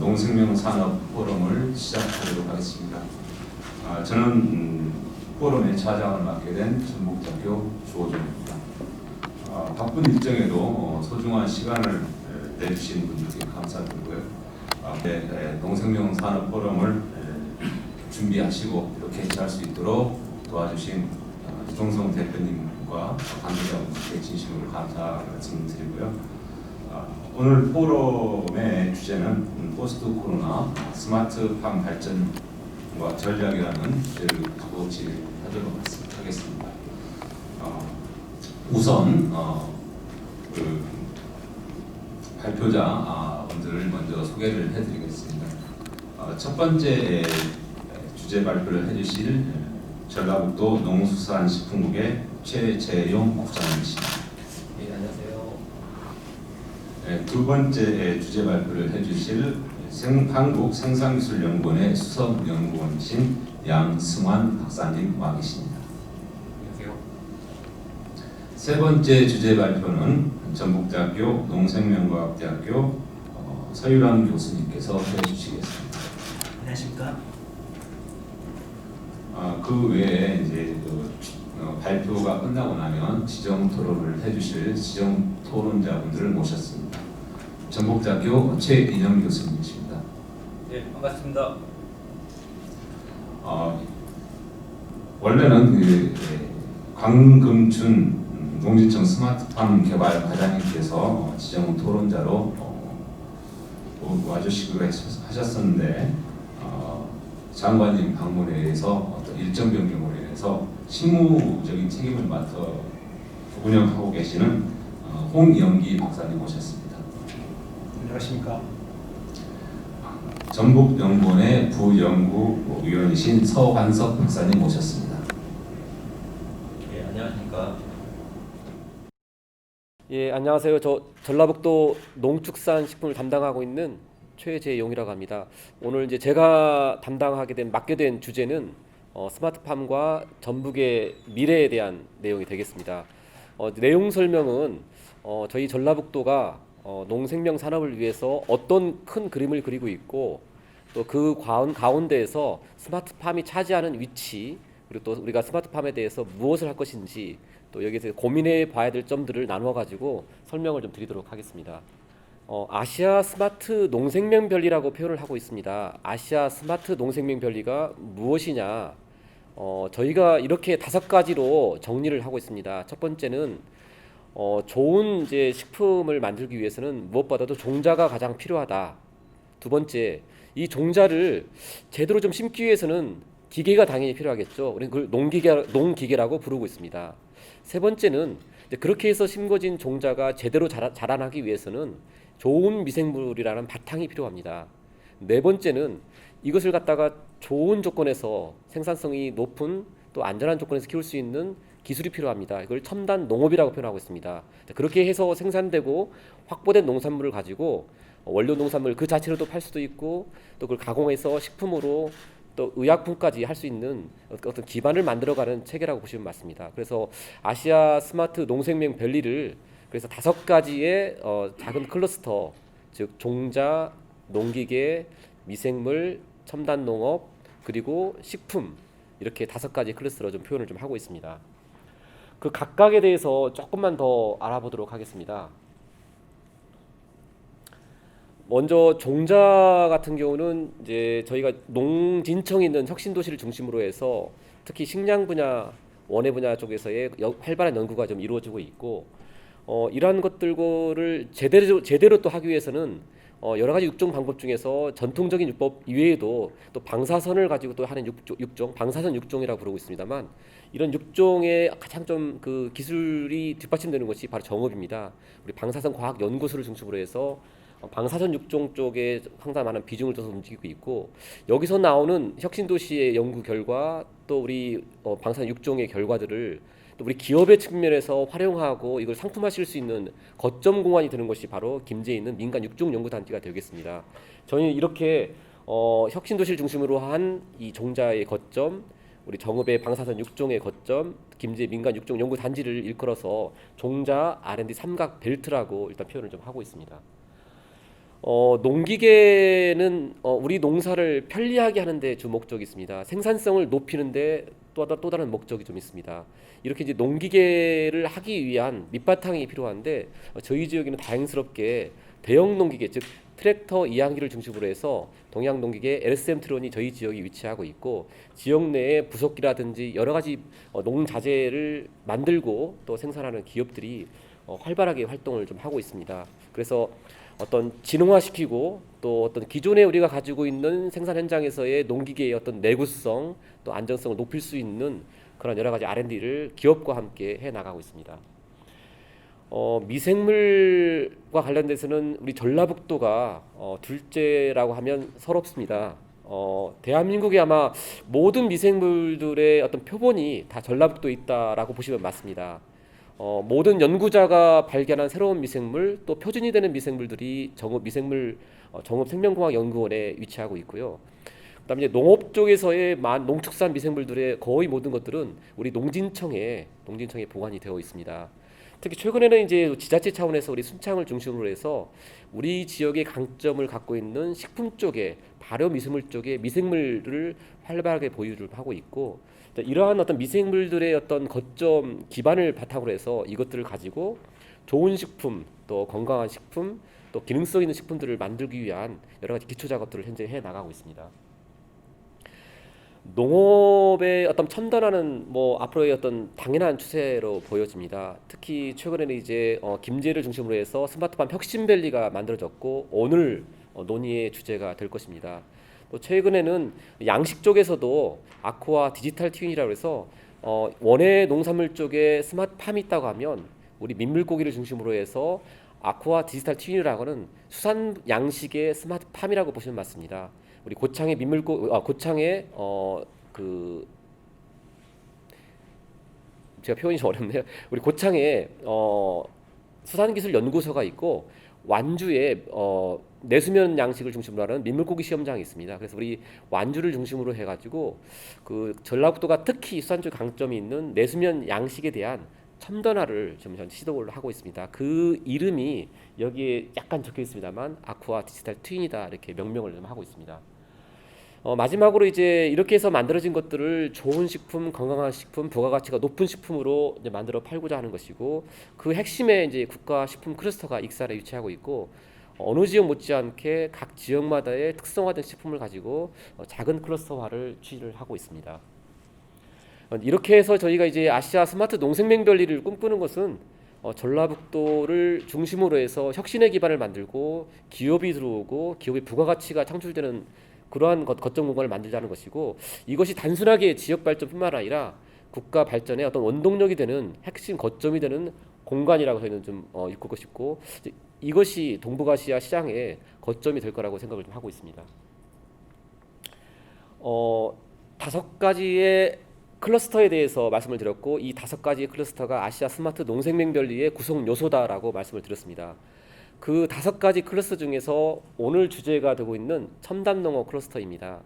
농생명산업 포럼을 시작하도록 하겠습니다. 저는 포럼의 차장을 맡게 된 전북대학교 주호정입니다. 바쁜 일정에도 소중한 시간을 내주신 분들께 감사드리고요. 농생명산업 포럼을 준비하시고 이렇게 개최할 수 있도록 도와주신 이종성 대표님과 관계자분들께 진심으로 감사 말씀드리고요. 오늘 포럼의 주제는 포스트 코로나 스마트팜 발전과 전략이라는 주제를 가지고 진행하도록 하겠습니다. 우선 그 발표자분들을 먼저 소개를 해드리겠습니다. 첫 번째 주제 발표를 해주실 전라북도 농수산식품국의 최재용 국장님이십니다. 네, 안녕하세요. 두 번째 주제 발표를 해주실 한국생산기술연구원의 수석연구원이신 양승환 박사님 와 계십니다. 안녕하세요. 세 번째 주제 발표는 전북대학교 농생명과학대학교 서유람 교수님께서 해주시겠습니다. 안녕하십니까? 그 외에 이제 발표가 끝나고 나면 지정 토론을 해주실 지정 토론자분들을 모셨습니다. 전북대학교 최인영 교수님이십니다. 네, 반갑습니다. 원래는 광금준 농지청 스마트팜 개발 과장님께서 지정 토론자로 와주시기로 하셨었는데 장관님 방문에 의해서 어떤 일정 변경으로 인해서 실무적인 책임을 맡아 운영하고 계시는 홍영기 박사님 모셨습니다. 안녕하십니까? 전북연구원의 부연구위원이신 서환석 박사님 모셨습니다. 네, 안녕하십니까? 예, 안녕하세요. 저 전라북도 농축산식품을 담당하고 있는 최재용이라고 합니다. 오늘 이제 제가 맡게 된 주제는 스마트팜과 전북의 미래에 대한 내용이 되겠습니다. 내용 설명은 저희 전라북도가 농생명 산업을 위해서 어떤 큰 그림을 그리고 있고 또 그 가운데에서 스마트팜이 차지하는 위치, 그리고 또 우리가 스마트팜에 대해서 무엇을 할 것인지 또 여기서 고민해 봐야 될 점들을 나누어 가지고 설명을 좀 드리도록 하겠습니다. 아시아 스마트 농생명별리라고 표현을 하고 있습니다. 아시아 스마트 농생명별리가 무엇이냐? 저희가 이렇게 5가지로 정리를 하고 있습니다. 첫 번째는 좋은 이제 식품을 만들기 위해서는 무엇보다도 종자가 가장 필요하다. 두 번째, 이 종자를 제대로 좀 심기 위해서는 기계가 당연히 필요하겠죠. 우리는 그걸 농기계라고 부르고 있습니다. 세 번째는 그렇게 해서 심겨진 종자가 제대로 자라나기 위해서는 좋은 미생물이라는 바탕이 필요합니다. 네 번째는 이것을 갖다가 좋은 조건에서 생산성이 높은 또 안전한 조건에서 키울 수 있는 기술이 필요합니다. 이걸 첨단 농업이라고 표현하고 있습니다. 그렇게 해서 생산되고 확보된 농산물을 가지고 원료 농산물 그 자체로도 팔 수도 있고 또 그걸 가공해서 식품으로 또 의약품까지 할 수 있는 어떤 기반을 만들어가는 체계라고 보시면 맞습니다. 그래서 아시아 스마트 농생명 별리를 그래서 5가지의 작은 클러스터, 즉 종자, 농기계, 미생물, 첨단 농업 그리고 식품 이렇게 5가지 클러스터로 좀 표현을 좀 하고 있습니다. 그 각각에 대해서 조금만 더 알아보도록 하겠습니다. 먼저 종자 같은 경우는 이제 저희가 농진청에 있는 혁신도시를 중심으로 해서 특히 식량 분야, 원예 분야 쪽에서의 활발한 연구가 좀 이루어지고 있고 이러한 것들을 제대로 또 하기 위해서는 여러 가지 육종 방법 중에서 전통적인 육법 이외에도 또 방사선을 가지고 또 하는 육종, 방사선 육종이라고 부르고 있습니다만 이런 육종의 가장 좀 그 기술이 뒷받침되는 것이 바로 정읍입니다. 우리 방사선 과학 연구소를 중심으로 해서 방사선 육종 쪽에 상당히 많은 비중을 둬서 움직이고 있고 여기서 나오는 혁신도시의 연구 결과 또 우리 방사선 육종의 결과들을 또 우리 기업의 측면에서 활용하고 이걸 상품화시킬 수 있는 거점 공간이 되는 것이 바로 김제에 있는 민간 육종 연구단지가 되겠습니다. 저희는 이렇게 혁신도시를 중심으로 한 이 종자의 거점, 우리 정읍의 방사선 육종의 거점, 김제 민간 육종 연구단지를 일컬어서 종자 R&D 삼각 벨트라고 일단 표현을 좀 하고 있습니다. 농기계는 우리 농사를 편리하게 하는데 주 목적이 있습니다. 생산성을 높이는데 또 다른 목적이 좀 있습니다. 이렇게 이제 농기계를 하기 위한 밑바탕이 필요한데 저희 지역에는 다행스럽게 대형 농기계 즉 트랙터 이항기를 중심으로 해서 동양 농기계 LSM 트론이 저희 지역에 위치하고 있고 지역 내에 부속기라든지 여러 가지 농자재를 만들고 또 생산하는 기업들이 활발하게 활동을 좀 하고 있습니다. 그래서 어떤 진흥화시키고 또 어떤 기존에 우리가 가지고 있는 생산 현장에서의 농기계의 어떤 내구성 또 안정성을 높일 수 있는 그런 여러 가지 R&D를 기업과 함께 해 나가고 있습니다. 미생물과 관련돼서는 우리 전라북도가 둘째라고 하면 서럽습니다. 대한민국의 아마 모든 미생물들의 어떤 표본이 다 전라북도에 있다라고 보시면 맞습니다. 모든 연구자가 발견한 새로운 미생물 또 표준이 되는 미생물들이 정읍생명공학연구원에 위치하고 있고요. 그다음에 이제 농업 쪽에서의 농축산 미생물들의 거의 모든 것들은 우리 농진청에 보관이 되어 있습니다. 특히 최근에는 이제 지자체 차원에서 우리 순창을 중심으로 해서 우리 지역의 강점을 갖고 있는 식품 쪽에 발효 미생물 쪽에 미생물을 활발하게 보유를 하고 있고 이러한 어떤 미생물들의 어떤 거점 기반을 바탕으로 해서 이것들을 가지고 좋은 식품 또 건강한 식품 또 기능성 있는 식품들을 만들기 위한 여러 가지 기초 작업들을 현재 해 나가고 있습니다. 농업의 어떤 첨단화는 앞으로의 어떤 당연한 추세로 보여집니다. 특히 최근에는 이제 김제를 중심으로 해서 스마트팜 혁신밸리가 만들어졌고 오늘 논의의 주제가 될 것입니다. 또 최근에는 양식 쪽에서도 아쿠아 디지털 트윈이라고 해서 원예 농산물 쪽에 스마트팜이 있다고 하면 우리 민물고기를 중심으로 해서 아쿠아 디지털 트윈이라고 하는 수산 양식의 스마트팜이라고 보시면 맞습니다. 우리 고창의 고창의 제가 표현이 좀 어렵네요. 우리 고창에 수산기술연구소가 있고 완주에 내수면 양식을 중심으로 하는 민물고기 시험장이 있습니다. 그래서 우리 완주를 중심으로 해가지고 그 전라북도가 특히 수산 쪽 강점이 있는 내수면 양식에 대한 첨단화를 좀 시도를 하고 있습니다. 그 이름이 여기에 약간 적혀 있습니다만 아쿠아 디지털 트윈이다 이렇게 명명을 좀 하고 있습니다. 마지막으로 이제 이렇게 해서 만들어진 것들을 좋은 식품, 건강한 식품, 부가가치가 높은 식품으로 이제 만들어 팔고자 하는 것이고 그 핵심에 이제 국가 식품 클러스터가 익산에 위치하고 있고 어느 지역 못지않게 각 지역마다의 특성화된 식품을 가지고 작은 클러스터화를 추진을 하고 있습니다. 이렇게 해서 저희가 이제 아시아 스마트 농생명별리를 꿈꾸는 것은 전라북도를 중심으로 해서 혁신의 기반을 만들고 기업이 들어오고 기업의 부가가치가 창출되는 그러한 거점 공간을 만들자는 것이고 이것이 단순하게 지역 발전뿐만 아니라 국가 발전의 어떤 원동력이 되는 핵심 거점이 되는 공간이라고 저희는 좀 이끌고 싶고 이것이 동북아시아 시장의 거점이 될 거라고 생각을 좀 하고 있습니다. 5가지의 클러스터에 대해서 말씀을 드렸고 이 5가지의 클러스터가 아시아 스마트 농생명별리의 구성 요소다라고 말씀을 드렸습니다. 그 5가지 클러스터 중에서 오늘 주제가 되고 있는 첨단 농업 클러스터입니다.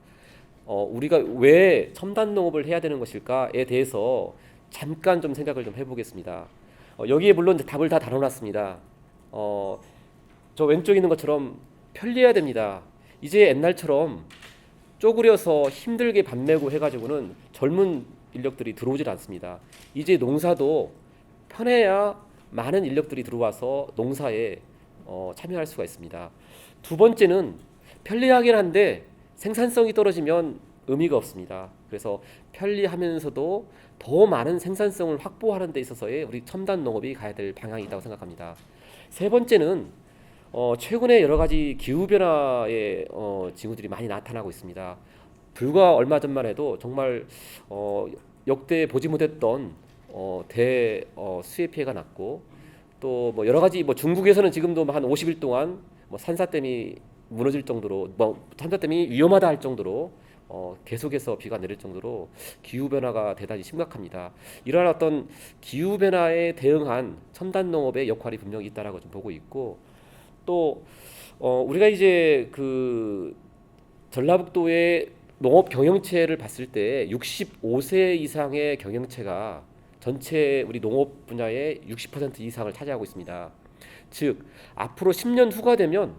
우리가 왜 첨단 농업을 해야 되는 것일까에 대해서 잠깐 좀 생각을 좀 해보겠습니다. 여기에 물론 답을 다 다뤄놨습니다. 저 왼쪽에 있는 것처럼 편리해야 됩니다. 이제 옛날처럼 쪼그려서 힘들게 밥 내고 해가지고는 젊은 인력들이 들어오질 않습니다. 이제 농사도 편해야 많은 인력들이 들어와서 농사에 참여할 수가 있습니다. 두 번째는 편리하긴 한데 생산성이 떨어지면 의미가 없습니다. 그래서 편리하면서도 더 많은 생산성을 확보하는 데 있어서의 우리 첨단 농업이 가야 될 방향이 있다고 생각합니다. 세 번째는 최근에 여러 가지 기후 변화의 징후들이 많이 나타나고 있습니다. 불과 얼마 전만 해도 정말 역대 보지 못했던 수해 피해가 났고 또 여러 가지 중국에서는 지금도 한 50일 동안 산사댐이 무너질 정도로 산사댐이 위험하다 할 정도로 계속해서 비가 내릴 정도로 기후 변화가 대단히 심각합니다. 이러한 어떤 기후 변화에 대응한 첨단 농업의 역할이 분명히 있다라고 좀 보고 있고 또 우리가 이제 그 전라북도의 농업 경영체를 봤을 때 65세 이상의 경영체가 전체 우리 농업 분야의 60% 이상을 차지하고 있습니다. 즉 앞으로 10년 후가 되면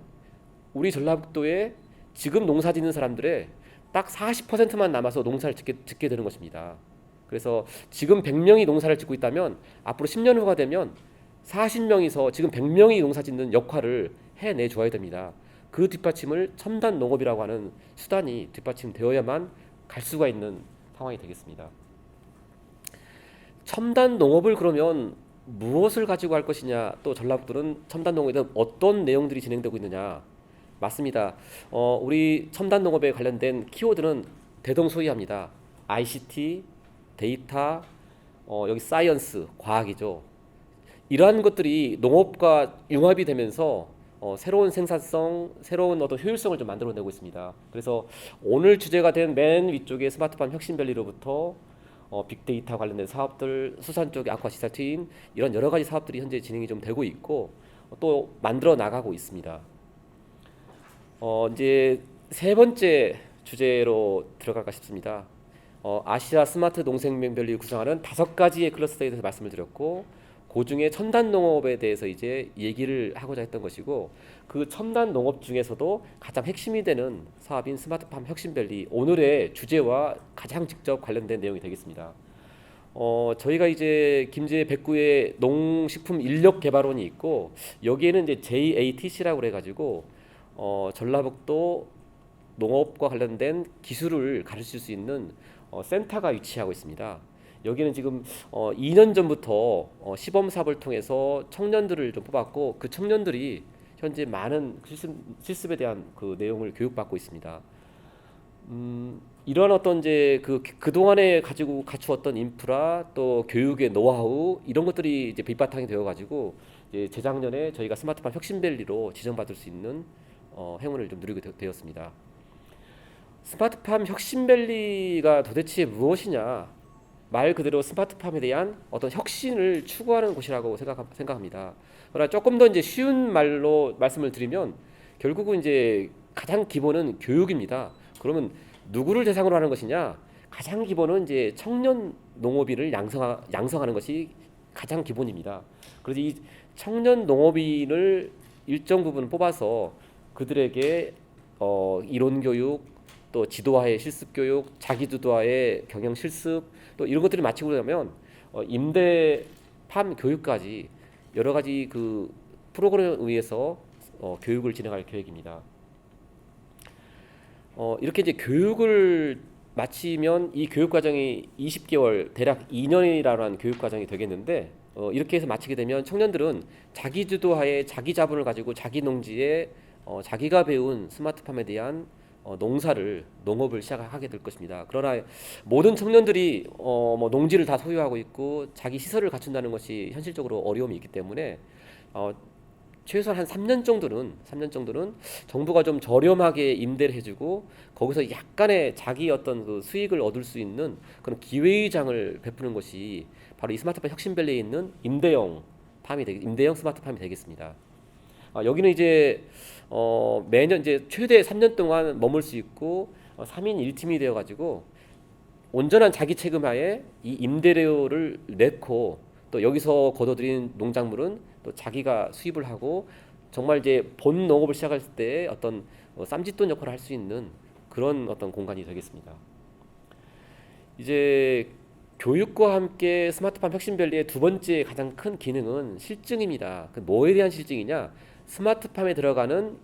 우리 전라북도에 지금 농사 짓는 사람들의 딱 40%만 남아서 농사를 짓게 되는 것입니다. 그래서 지금 100명이 농사를 짓고 있다면 앞으로 10년 후가 되면 40명이서 지금 100명이 농사 짓는 역할을 해내 줘야 됩니다. 그 뒷받침을 첨단 농업이라고 하는 수단이 뒷받침되어야만 갈 수가 있는 상황이 되겠습니다. 첨단 농업을 그러면 무엇을 가지고 할 것이냐, 또 전라북도는 첨단 농업에 대한 어떤 내용들이 진행되고 있느냐. 맞습니다. 우리 첨단 농업에 관련된 키워드는 대동소이합니다. ICT, 데이터, 여기 사이언스, 과학이죠. 이러한 것들이 농업과 융합이 되면서 새로운 생산성, 새로운 어떤 효율성을 좀 만들어내고 있습니다. 그래서 오늘 주제가 된 맨 위쪽에 스마트팜 혁신밸리로부터 빅데이터 관련된 사업들, 수산 쪽 아쿠아시설 트인 이런 여러 가지 사업들이 현재 진행이 좀 되고 있고 또 만들어 나가고 있습니다. 이제 세 번째 주제로 들어갈까 싶습니다. 아시아 스마트 농생명밸리 구성하는 5가지의 클러스터에 대해서 말씀을 드렸고, 그 중에 첨단 농업에 대해서 이제 얘기를 하고자 했던 것이고, 그 첨단 농업 중에서도 가장 핵심이 되는 사업인 스마트팜 혁신밸리, 오늘의 주제와 가장 직접 관련된 내용이 되겠습니다. 저희가 이제 김제 백구에 농식품 인력 개발원이 있고, 여기에는 이제 JATC라고 그래가지고 전라북도 농업과 관련된 기술을 가르칠 수 있는 센터가 위치하고 있습니다. 여기는 지금 2년 전부터 시범 사업을 통해서 청년들을 좀 뽑았고, 그 청년들이 현재 많은 실습에 대한 그 내용을 교육받고 있습니다. 이런 어떤 이제 그동안에 가지고 갖추었던 인프라, 또 교육의 노하우, 이런 것들이 이제 밑바탕이 되어가지고 이제 재작년에 저희가 스마트팜 혁신밸리로 지정받을 수 있는 행운을 좀 누리게 되었습니다. 스마트팜 혁신밸리가 도대체 무엇이냐? 말 그대로 스마트팜에 대한 어떤 혁신을 추구하는 곳이라고 생각합니다. 그러나 조금 더 이제 쉬운 말로 말씀을 드리면 결국은 이제 가장 기본은 교육입니다. 그러면 누구를 대상으로 하는 것이냐? 가장 기본은 이제 청년 농업인을 양성하는 것이 가장 기본입니다. 그래서 이 청년 농업인을 일정 부분 뽑아서 그들에게 이론 교육, 또 지도화의 실습 교육, 자기주도화의 경영 실습, 또 이런 것들을 마치고 나면 임대팜 교육까지 여러 가지 그 프로그램에 의해서 교육을 진행할 계획입니다. 이렇게 이제 교육을 마치면 이 교육 과정이 20개월, 대략 2년이라는 교육 과정이 되겠는데, 이렇게 해서 마치게 되면 청년들은 자기주도하에 자기 자본을 가지고 자기 농지에 자기가 배운 스마트팜에 대한 농업을 시작하게 될 것입니다. 그러나 모든 청년들이 뭐 농지를 다 소유하고 있고 자기 시설을 갖춘다는 것이 현실적으로 어려움이 있기 때문에 최소한 한 3년 정도는 정부가 좀 저렴하게 임대를 해주고 거기서 약간의 자기 어떤 그 수익을 얻을 수 있는 그런 기회의 장을 베푸는 것이 바로 이 스마트팜 혁신밸리에 있는 임대형 스마트팜이 되겠습니다. 여기는 이제 매년 이제 최대 3년 동안 머물 수 있고 3인 1팀이 되어 가지고 온전한 자기 책임하에 이 임대료를 내고 또 여기서 거둬들인 농작물은 또 자기가 수입을 하고 정말 이제 본 농업을 시작할 때 어떤 쌈짓돈 역할을 할 수 있는 그런 어떤 공간이 되겠습니다. 이제 교육과 함께 스마트팜 혁신밸리의 두 번째 가장 큰 기능은 실증입니다. 그 뭐에 대한 실증이냐? 스마트팜에 들어가는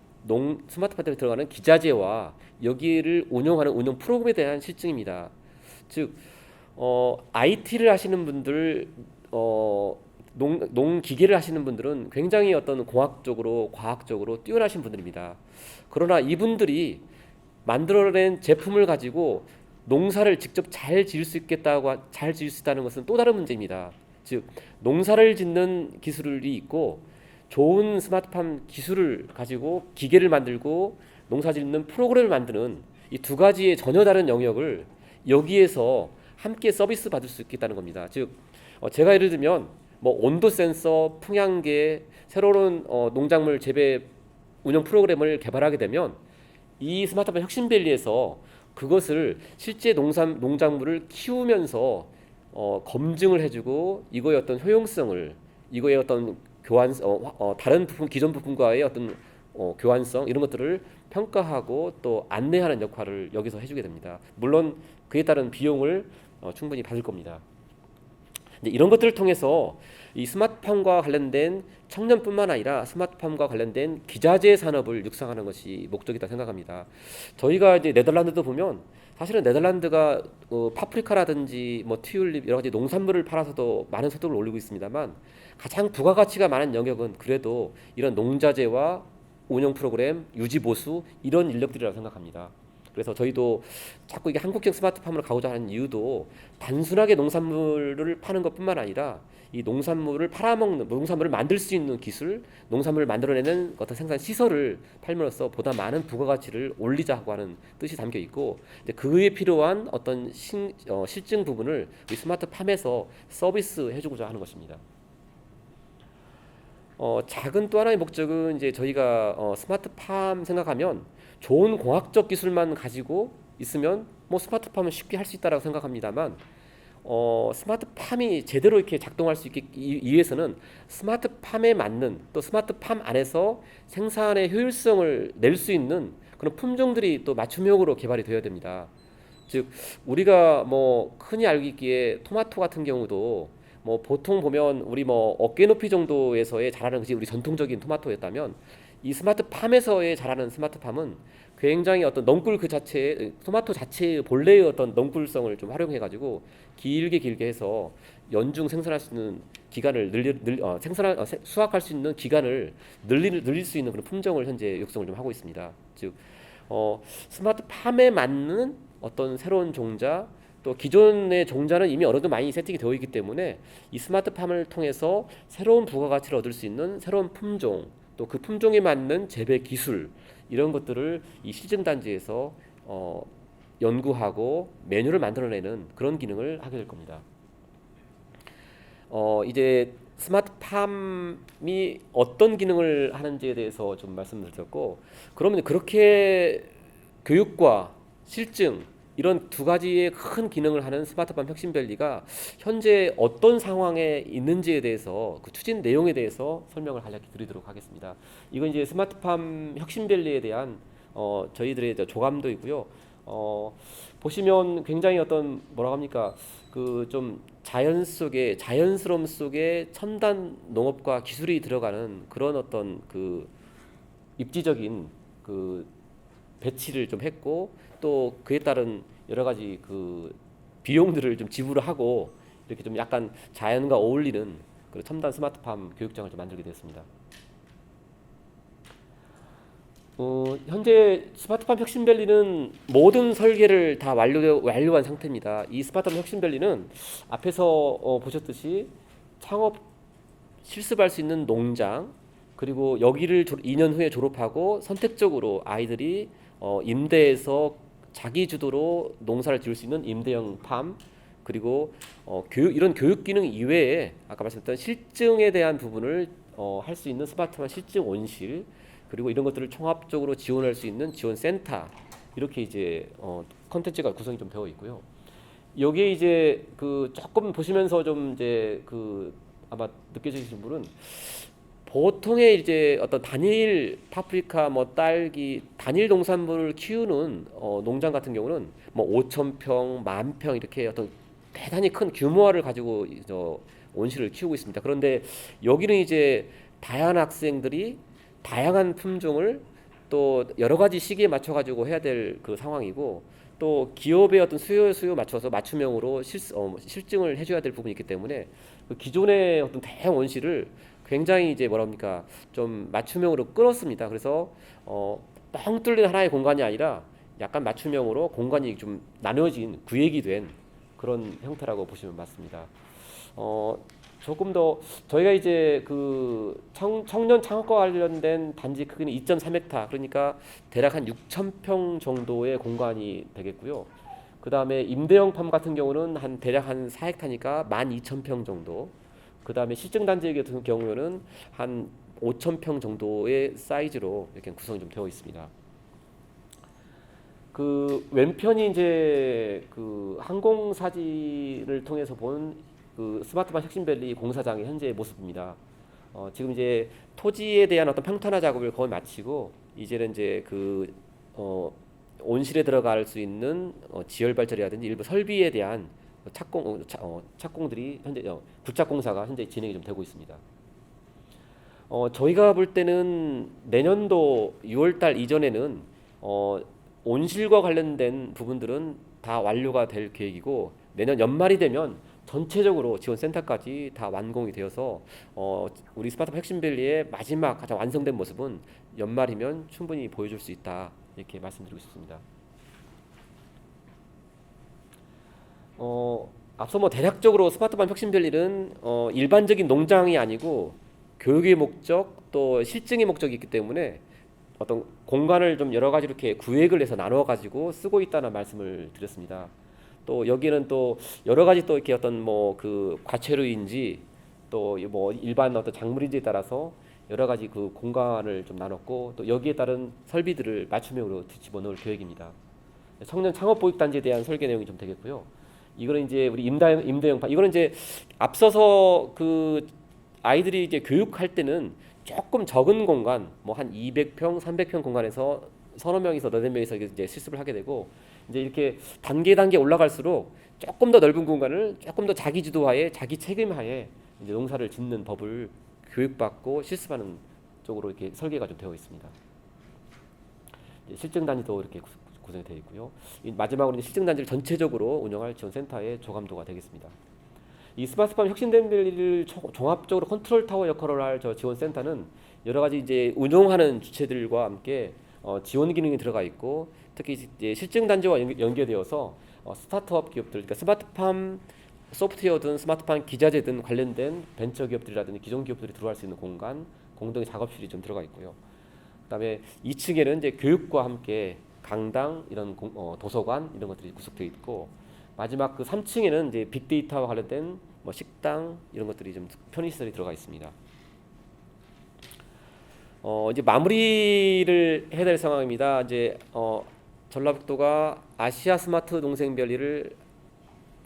기자재와 여기를 운영하는 운영 프로그램에 대한 실증입니다. 즉 IT를 하시는 분들, 농기계를 하시는 분들은 굉장히 어떤 공학적으로, 과학적으로 뛰어나신 분들입니다. 그러나 이분들이 만들어낸 제품을 가지고 농사를 직접 잘 지을 수 있다는 것은 또 다른 문제입니다. 즉 농사를 짓는 기술이 있고 좋은 스마트팜 기술을 가지고 기계를 만들고 농사 짓는 프로그램을 만드는 이 두 가지의 전혀 다른 영역을 여기에서 함께 서비스 받을 수 있겠다는 겁니다. 즉 제가 예를 들면 뭐 온도 센서, 풍향계, 새로운 농작물 재배 운영 프로그램을 개발하게 되면 이 스마트팜 혁신밸리에서 그것을 실제 농작물을 키우면서 검증을 해주고 이거의 어떤 효용성을, 이거의 어떤 다른 부품, 기존 부품과의 어떤 교환성 이런 것들을 평가하고 또 안내하는 역할을 여기서 해주게 됩니다. 물론 그에 따른 비용을 충분히 받을 겁니다. 이제 이런 것들을 통해서 이 스마트팜과 관련된 청년뿐만 아니라 스마트팜과 관련된 기자재 산업을 육성하는 것이 목적이다 생각합니다. 저희가 이제 네덜란드도 보면 사실은 네덜란드가 파프리카라든지 뭐 튤립 여러 가지 농산물을 팔아서도 많은 소득을 올리고 있습니다만 가장 부가가치가 많은 영역은 그래도 이런 농자재와 운영 프로그램, 유지 보수 이런 인력들이라고 생각합니다. 그래서 저희도 자꾸 이게 한국형 스마트팜을 가고자 하는 이유도 단순하게 농산물을 파는 것뿐만 아니라 이 농산물을 팔아먹는, 농산물을 만들 수 있는 기술, 농산물을 만들어내는 어떤 생산 시설을 팔므로써 보다 많은 부가가치를 올리자고 하는 뜻이 담겨 있고, 이제 그에 필요한 어떤 실증 부분을 이 스마트팜에서 서비스 해주고자 하는 것입니다. 작은 또 하나의 목적은 이제 저희가 스마트팜 생각하면 좋은 공학적 기술만 가지고 있으면 뭐 스마트팜은 쉽게 할 수 있다라고 생각합니다만 스마트팜이 제대로 이렇게 작동할 수 있기 위해서는 스마트팜에 맞는 또 스마트팜 안에서 생산의 효율성을 낼 수 있는 그런 품종들이 또 맞춤형으로 개발이 되어야 됩니다. 즉 우리가 뭐 흔히 알고 있기에 토마토 같은 경우도 뭐 보통 보면 우리 뭐 어깨 높이 정도에서의 자라는 것이 우리 전통적인 토마토였다면 이 스마트팜에서의 자라는 스마트팜은 굉장히 어떤 넝쿨 그 자체의 토마토 자체의 본래의 어떤 넝쿨성을 좀 활용해 가지고 길게 해서 연중 생산할 수 있는 기간을 수확할 수 있는 기간을 늘릴 수 있는 그런 품종을 현재 육성을 좀 하고 있습니다. 즉 스마트팜에 맞는 어떤 새로운 종자 또 기존의 종자는 이미 어느 정도 많이 세팅이 되어 있기 때문에 이 스마트팜을 통해서 새로운 부가가치를 얻을 수 있는 새로운 품종 또 그 품종에 맞는 재배 기술 이런 것들을 이 시증단지에서 연구하고 메뉴를 만들어내는 그런 기능을 하게 될 겁니다. 이제 스마트팜이 어떤 기능을 하는지에 대해서 좀 말씀을 드렸고, 그러면 그렇게 교육과 실증 이런 두 가지의 큰 기능을 하는 스마트팜 혁신밸리가 현재 어떤 상황에 있는지에 대해서 그 추진 내용에 대해서 설명을 간략히 드리도록 하겠습니다. 이건 이제 스마트팜 혁신밸리에 대한 저희들의 조감도이고요. 보시면 굉장히 어떤 뭐라고 합니까? 그 좀 자연스러움 속에 첨단 농업과 기술이 들어가는 그런 어떤 그 입지적인 그 배치를 좀 했고 또 그에 따른 여러 가지 그 비용들을 좀 지불을 하고 이렇게 좀 약간 자연과 어울리는 그 첨단 스마트팜 교육장을 좀 만들게 되었습니다. 현재 스마트팜 혁신밸리는 모든 설계를 다 완료한 상태입니다. 이 스마트팜 혁신밸리는 앞에서 보셨듯이 창업 실습할 수 있는 농장 그리고 여기를 2년 후에 졸업하고 선택적으로 아이들이 임대해서 자기 주도로 농사를 지을 수 있는 임대형 팜 그리고 이런 교육 기능 이외에 아까 말씀드렸던 실증에 대한 부분을 할 수 있는 스마트팜 실증 온실 그리고 이런 것들을 총합적으로 지원할 수 있는 지원 센터 이렇게 이제 컨텐츠가 구성이 좀 되어 있고요. 여기에 이제 그 조금 보시면서 좀 이제 그 아마 느껴지신 분은 보통의 이제 어떤 단일 파프리카 뭐 딸기 단일 농산물을 키우는 농장 같은 경우는 뭐 5,000평, 10,000평 이렇게 어떤 대단히 큰 규모화를 가지고 온실을 키우고 있습니다. 그런데 여기는 이제 다양한 학생들이 다양한 품종을 또 여러 가지 시기에 맞춰 가지고 해야 될 그 상황이고 또 기업의 어떤 수요 맞춰서 맞춤형으로 실증을 해줘야 될 부분이 있기 때문에 그 기존의 어떤 대형 온실을 굉장히 이제 뭐랍니까 좀 맞춤형으로 끌었습니다. 그래서 뻥 뚫린 하나의 공간이 아니라 약간 맞춤형으로 공간이 좀 나눠진 구획이 된 그런 형태라고 보시면 맞습니다. 조금 더 저희가 이제 그 청년 창업과 관련된 단지 크기는 2.3헥타 그러니까 대략 한 6,000평 정도의 공간이 되겠고요. 그 다음에 임대형 팜 같은 경우는 대략 한 4헥타니까 12,000평 정도. 그 다음에 실증 단지 같은 경우는 한 5,000평 정도의 사이즈로 이렇게 구성이 좀 되어 있습니다. 그 왼편이 이제 그 항공 사진을 통해서 본 그 스마트팜 혁신밸리 공사장의 현재의 모습입니다. 지금 이제 토지에 대한 어떤 평탄화 작업을 거의 마치고 이제는 이제 온실에 들어갈 수 있는 지열 발전이라든지 일부 설비에 대한 착공들이 현재 부착 공사가 현재 진행이 좀 되고 있습니다. 저희가 볼 때는 내년도 6월달 이전에는 온실과 관련된 부분들은 다 완료가 될 계획이고 내년 연말이 되면 전체적으로 지원센터까지 다 완공이 되어서 우리 스마트팜 혁신밸리의 마지막 가장 완성된 모습은 연말이면 충분히 보여줄 수 있다 이렇게 말씀드리고 싶습니다. 앞서 대략적으로 스마트팜 혁신밸리는 일반적인 농장이 아니고 교육의 목적 또 실증의 목적이 있기 때문에 어떤 공간을 좀 여러 가지 이렇게 구획을 해서 나눠 가지고 쓰고 있다는 말씀을 드렸습니다. 또 여기는 또 여러 가지 또 이렇게 어떤 과체류인지 또 일반 어떤 작물인지에 따라서 여러 가지 그 공간을 좀 나눴고 또 여기에 따른 설비들을 맞춤형으로 뒤집어 넣을 계획입니다. 청년 창업 보육 단지에 대한 설계 내용이 좀 되겠고요. 이거는 이제 우리 임대형 이거는 이제 앞서서 그 아이들이 이제 교육할 때는 조금 적은 공간 한 200평, 300평 공간에서 서너 명이서 너댓 명이서 이제 실습을 하게 되고 이제 이렇게 단계 올라갈수록 조금 더 넓은 공간을 조금 더 자기 주도하에 자기 책임하에 이제 농사를 짓는 법을 교육받고 실습하는 쪽으로 이렇게 설계가 좀 되어 있습니다. 실증 단지도 이렇게 구성이 되어 있고요. 마지막으로 실증 단지를 전체적으로 운영할 지원센터의 조감도가 되겠습니다. 이 스마트팜 혁신밸리를 종합적으로 컨트롤 타워 역할을 할 저 지원센터는 여러 가지 이제 운영하는 주체들과 함께 지원 기능이 들어가 있고 특히 이제 실증 단지와 연계되어서 스타트업 기업들, 그러니까 스마트팜 소프트웨어든 스마트팜 기자재든 관련된 벤처 기업들이라든지 기존 기업들이 들어갈 수 있는 공간, 공동 작업실이 좀 들어가 있고요. 그다음에 2층에는 이제 교육과 함께 강당 이런 도서관 이런 것들이 구성되어 있고 마지막 그 3층에는 이제 빅데이터와 관련된 식당 이런 것들이 좀 편의시설이 들어가 있습니다. 이제 마무리를 해야 될 상황입니다. 이제 전라북도가 아시아 스마트 농생밸리를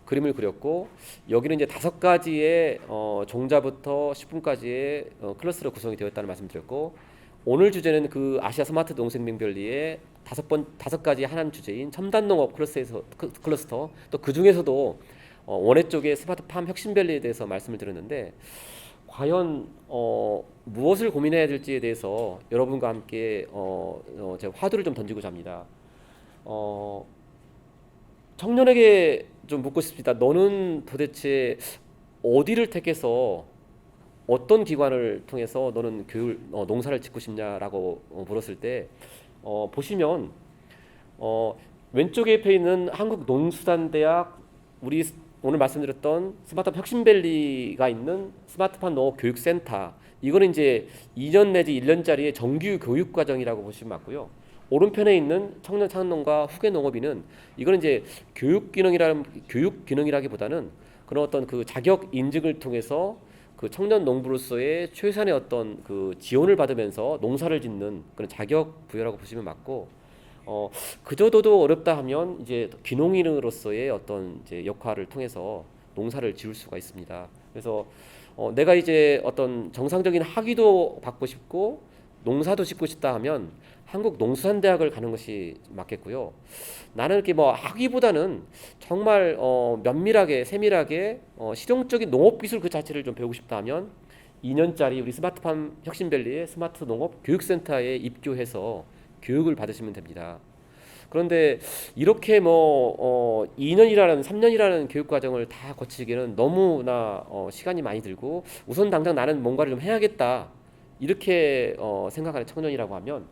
그림을 그렸고 여기는 이제 5가지의 종자부터 식품까지의 클러스로 구성이 되었다는 말씀드렸고 오늘 주제는 그 아시아 스마트 농생밸리의 5가지 하나의 주제인 첨단 농업 클러스터 또 그 중에서도 원해 쪽의 스마트팜 혁신밸리에 대해서 말씀을 드렸는데 과연 무엇을 고민해야 될지에 대해서 여러분과 함께 제가 화두를 좀 던지고자 합니다. 청년에게 좀 묻고 싶습니다. 너는 도대체 어디를 택해서 어떤 기관을 통해서 너는 농사를 짓고 싶냐라고 물었을 때 보시면 왼쪽에 옆에 있는 한국농수산대학 우리 오늘 말씀드렸던 스마트팜 혁신밸리가 있는 스마트팜 농업 교육센터 이거는 이제 2년 내지 1년짜리의 정규 교육 과정이라고 보시면 맞고요. 오른편에 있는 청년 창업농가 후계 농업인은 이거는 이제 교육 기능이라기보다는 그런 어떤 그 자격 인증을 통해서 그 청년 농부로서의 최소한의 어떤 그 지원을 받으면서 농사를 짓는 그런 자격 부여라고 보시면 맞고 그저도도 어렵다 하면 이제 귀농인으로서의 어떤 이제 역할을 통해서 농사를 지을 수가 있습니다. 그래서 내가 이제 어떤 정상적인 학위도 받고 싶고 농사도 짓고 싶다 하면 한국 농수산대학을 가는 것이 맞겠고요. 나는 이렇게 학위보다는 정말 면밀하게 세밀하게 실용적인 농업기술 그 자체를 좀 배우고 싶다 하면 2년짜리 우리 스마트팜 혁신밸리의 스마트 농업 교육센터에 입교해서 교육을 받으시면 됩니다. 그런데 이렇게 2년이라는 3년이라는 교육 과정을 다 거치기에는 너무나 시간이 많이 들고 우선 당장 나는 뭔가를 좀 해야겠다 이렇게 생각하는 청년이라고 하면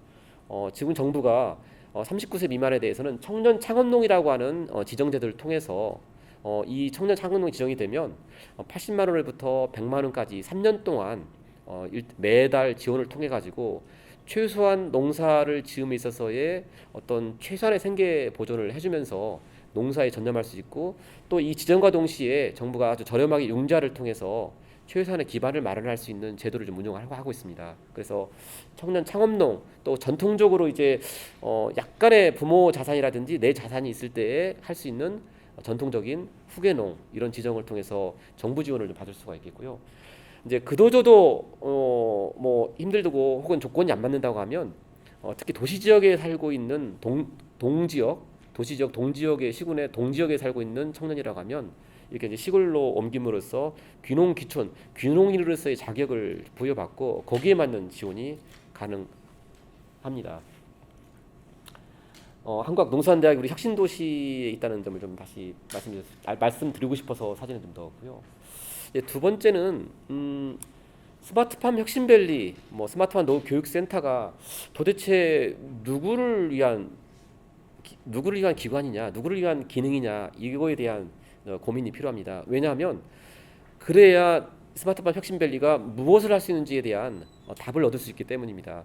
지금 정부가 39세 미만에 대해서는 청년 창업농이라고 하는 지정제도를 통해서 이 청년 창업농이 지정이 되면 80만 원부터 100만 원까지 3년 동안 매달 지원을 통해 가지고 최소한 농사를 지음에 있어서의 어떤 최소한의 생계 보존을 해주면서 농사에 전념할 수 있고 또 이 지정과 동시에 정부가 아주 저렴하게 융자를 통해서 최소한의 기반을 마련할 수 있는 제도를 좀 운영하고 있습니다. 그래서 청년 창업농 또 전통적으로 이제 약간의 부모 자산이라든지 내 자산이 있을 때에 할 수 있는 전통적인 후계농 이런 지정을 통해서 정부 지원을 좀 받을 수가 있겠고요. 이제 그도저도 뭐 힘들고 혹은 조건이 안 맞는다고 하면 특히 도시 지역에 살고 있는 동지역, 도시 지역 동지역의 시군의 동지역에 살고 있는 청년이라고 하면 이렇게 이제 시골로 옮김으로써 귀농인으로서의 자격을 부여받고 거기에 맞는 지원이 가능합니다. 한국농수산대학이 우리 혁신도시에 있다는 점을 좀 다시 말씀드리고 싶어서 사진을 좀 넣었고요. 두 번째는 스마트팜 혁신밸리, 뭐 스마트팜 노후 교육센터가 도대체 누구를 위한 기관이냐, 누구를 위한 기능이냐, 이거에 대한 고민이 필요합니다. 왜냐하면 그래야 스마트팜 혁신밸리가 무엇을 할 수 있는지에 대한 답을 얻을 수 있기 때문입니다.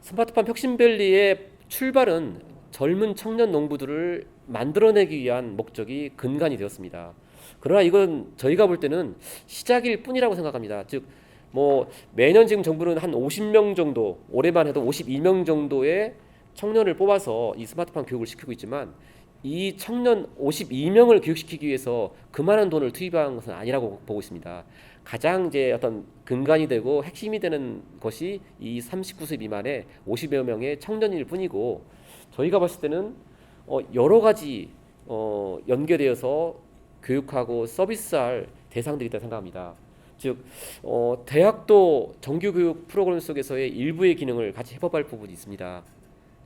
스마트팜 혁신밸리의 출발은 젊은 청년 농부들을 만들어내기 위한 목적이 근간이 되었습니다. 그러나 이건 저희가 볼 때는 시작일 뿐이라고 생각합니다. 즉, 뭐 매년 지금 정부는 한 50명 정도, 올해만 해도 52명 정도의 청년을 뽑아서 이 스마트팜 교육을 시키고 있지만 이 청년 52명을 교육시키기 위해서 그만한 돈을 투입한 것은 아니라고 보고 있습니다. 가장 이제 어떤 근간이 되고 핵심이 되는 것이 이 39세 미만의 50여 명의 청년일 뿐이고, 저희가 봤을 때는 여러 가지 연계되어서 교육하고 서비스할 대상들이 있다고 생각합니다. 즉 대학도 정규교육 프로그램 속에서의 일부의 기능을 같이 해법할 부분이 있습니다.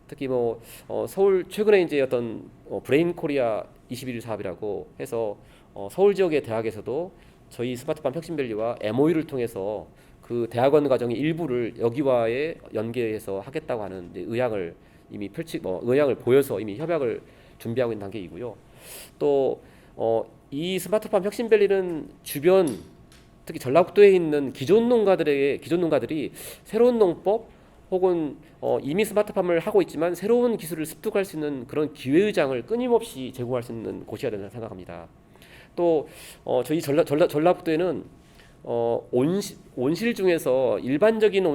특히 뭐 서울 최근에 이제 어떤 브레인 코리아 21 사업이라고 해서 서울 지역의 대학에서도 저희 스마트팜 혁신밸리와 MOU를 통해서 그 대학원 과정의 일부를 여기와의 연계해서 하겠다고 하는 의향을 이미 의향을 보여서 이미 협약을 준비하고 있는 단계이고요. 또 이 스마트팜 혁신밸리는 주변 특히 전라북도에 있는 기존 농가들이 새로운 농법 혹은 이미 스마트팜을 하고 있지만 새로운 기술을 습득할 수 있는 그런 기회의장을 끊임없이 제공할 수 있는 곳이어야 된다고 생각합니다. 또 저희 전라북도에는 온실 중에서 일반적인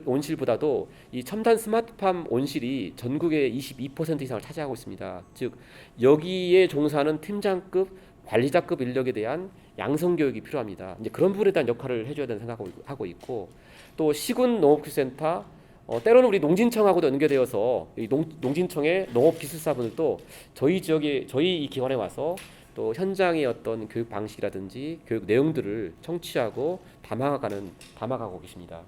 온실보다도 이 첨단 스마트팜 온실이 전국의 22% 이상을 차지하고 있습니다. 즉 여기에 종사하는 팀장급, 관리자급 인력에 대한 양성 교육이 필요합니다. 이제 그런 부분에 대한 역할을 해줘야 된다는 생각하고 있고, 또 시군 농업기술센터, 때로는 우리 농진청하고도 연계되어서 이 농진청의 농업기술사분들도 저희 이 기관에 와서 또 현장의 어떤 교육 방식이라든지 교육 내용들을 청취하고 담아가고 계십니다.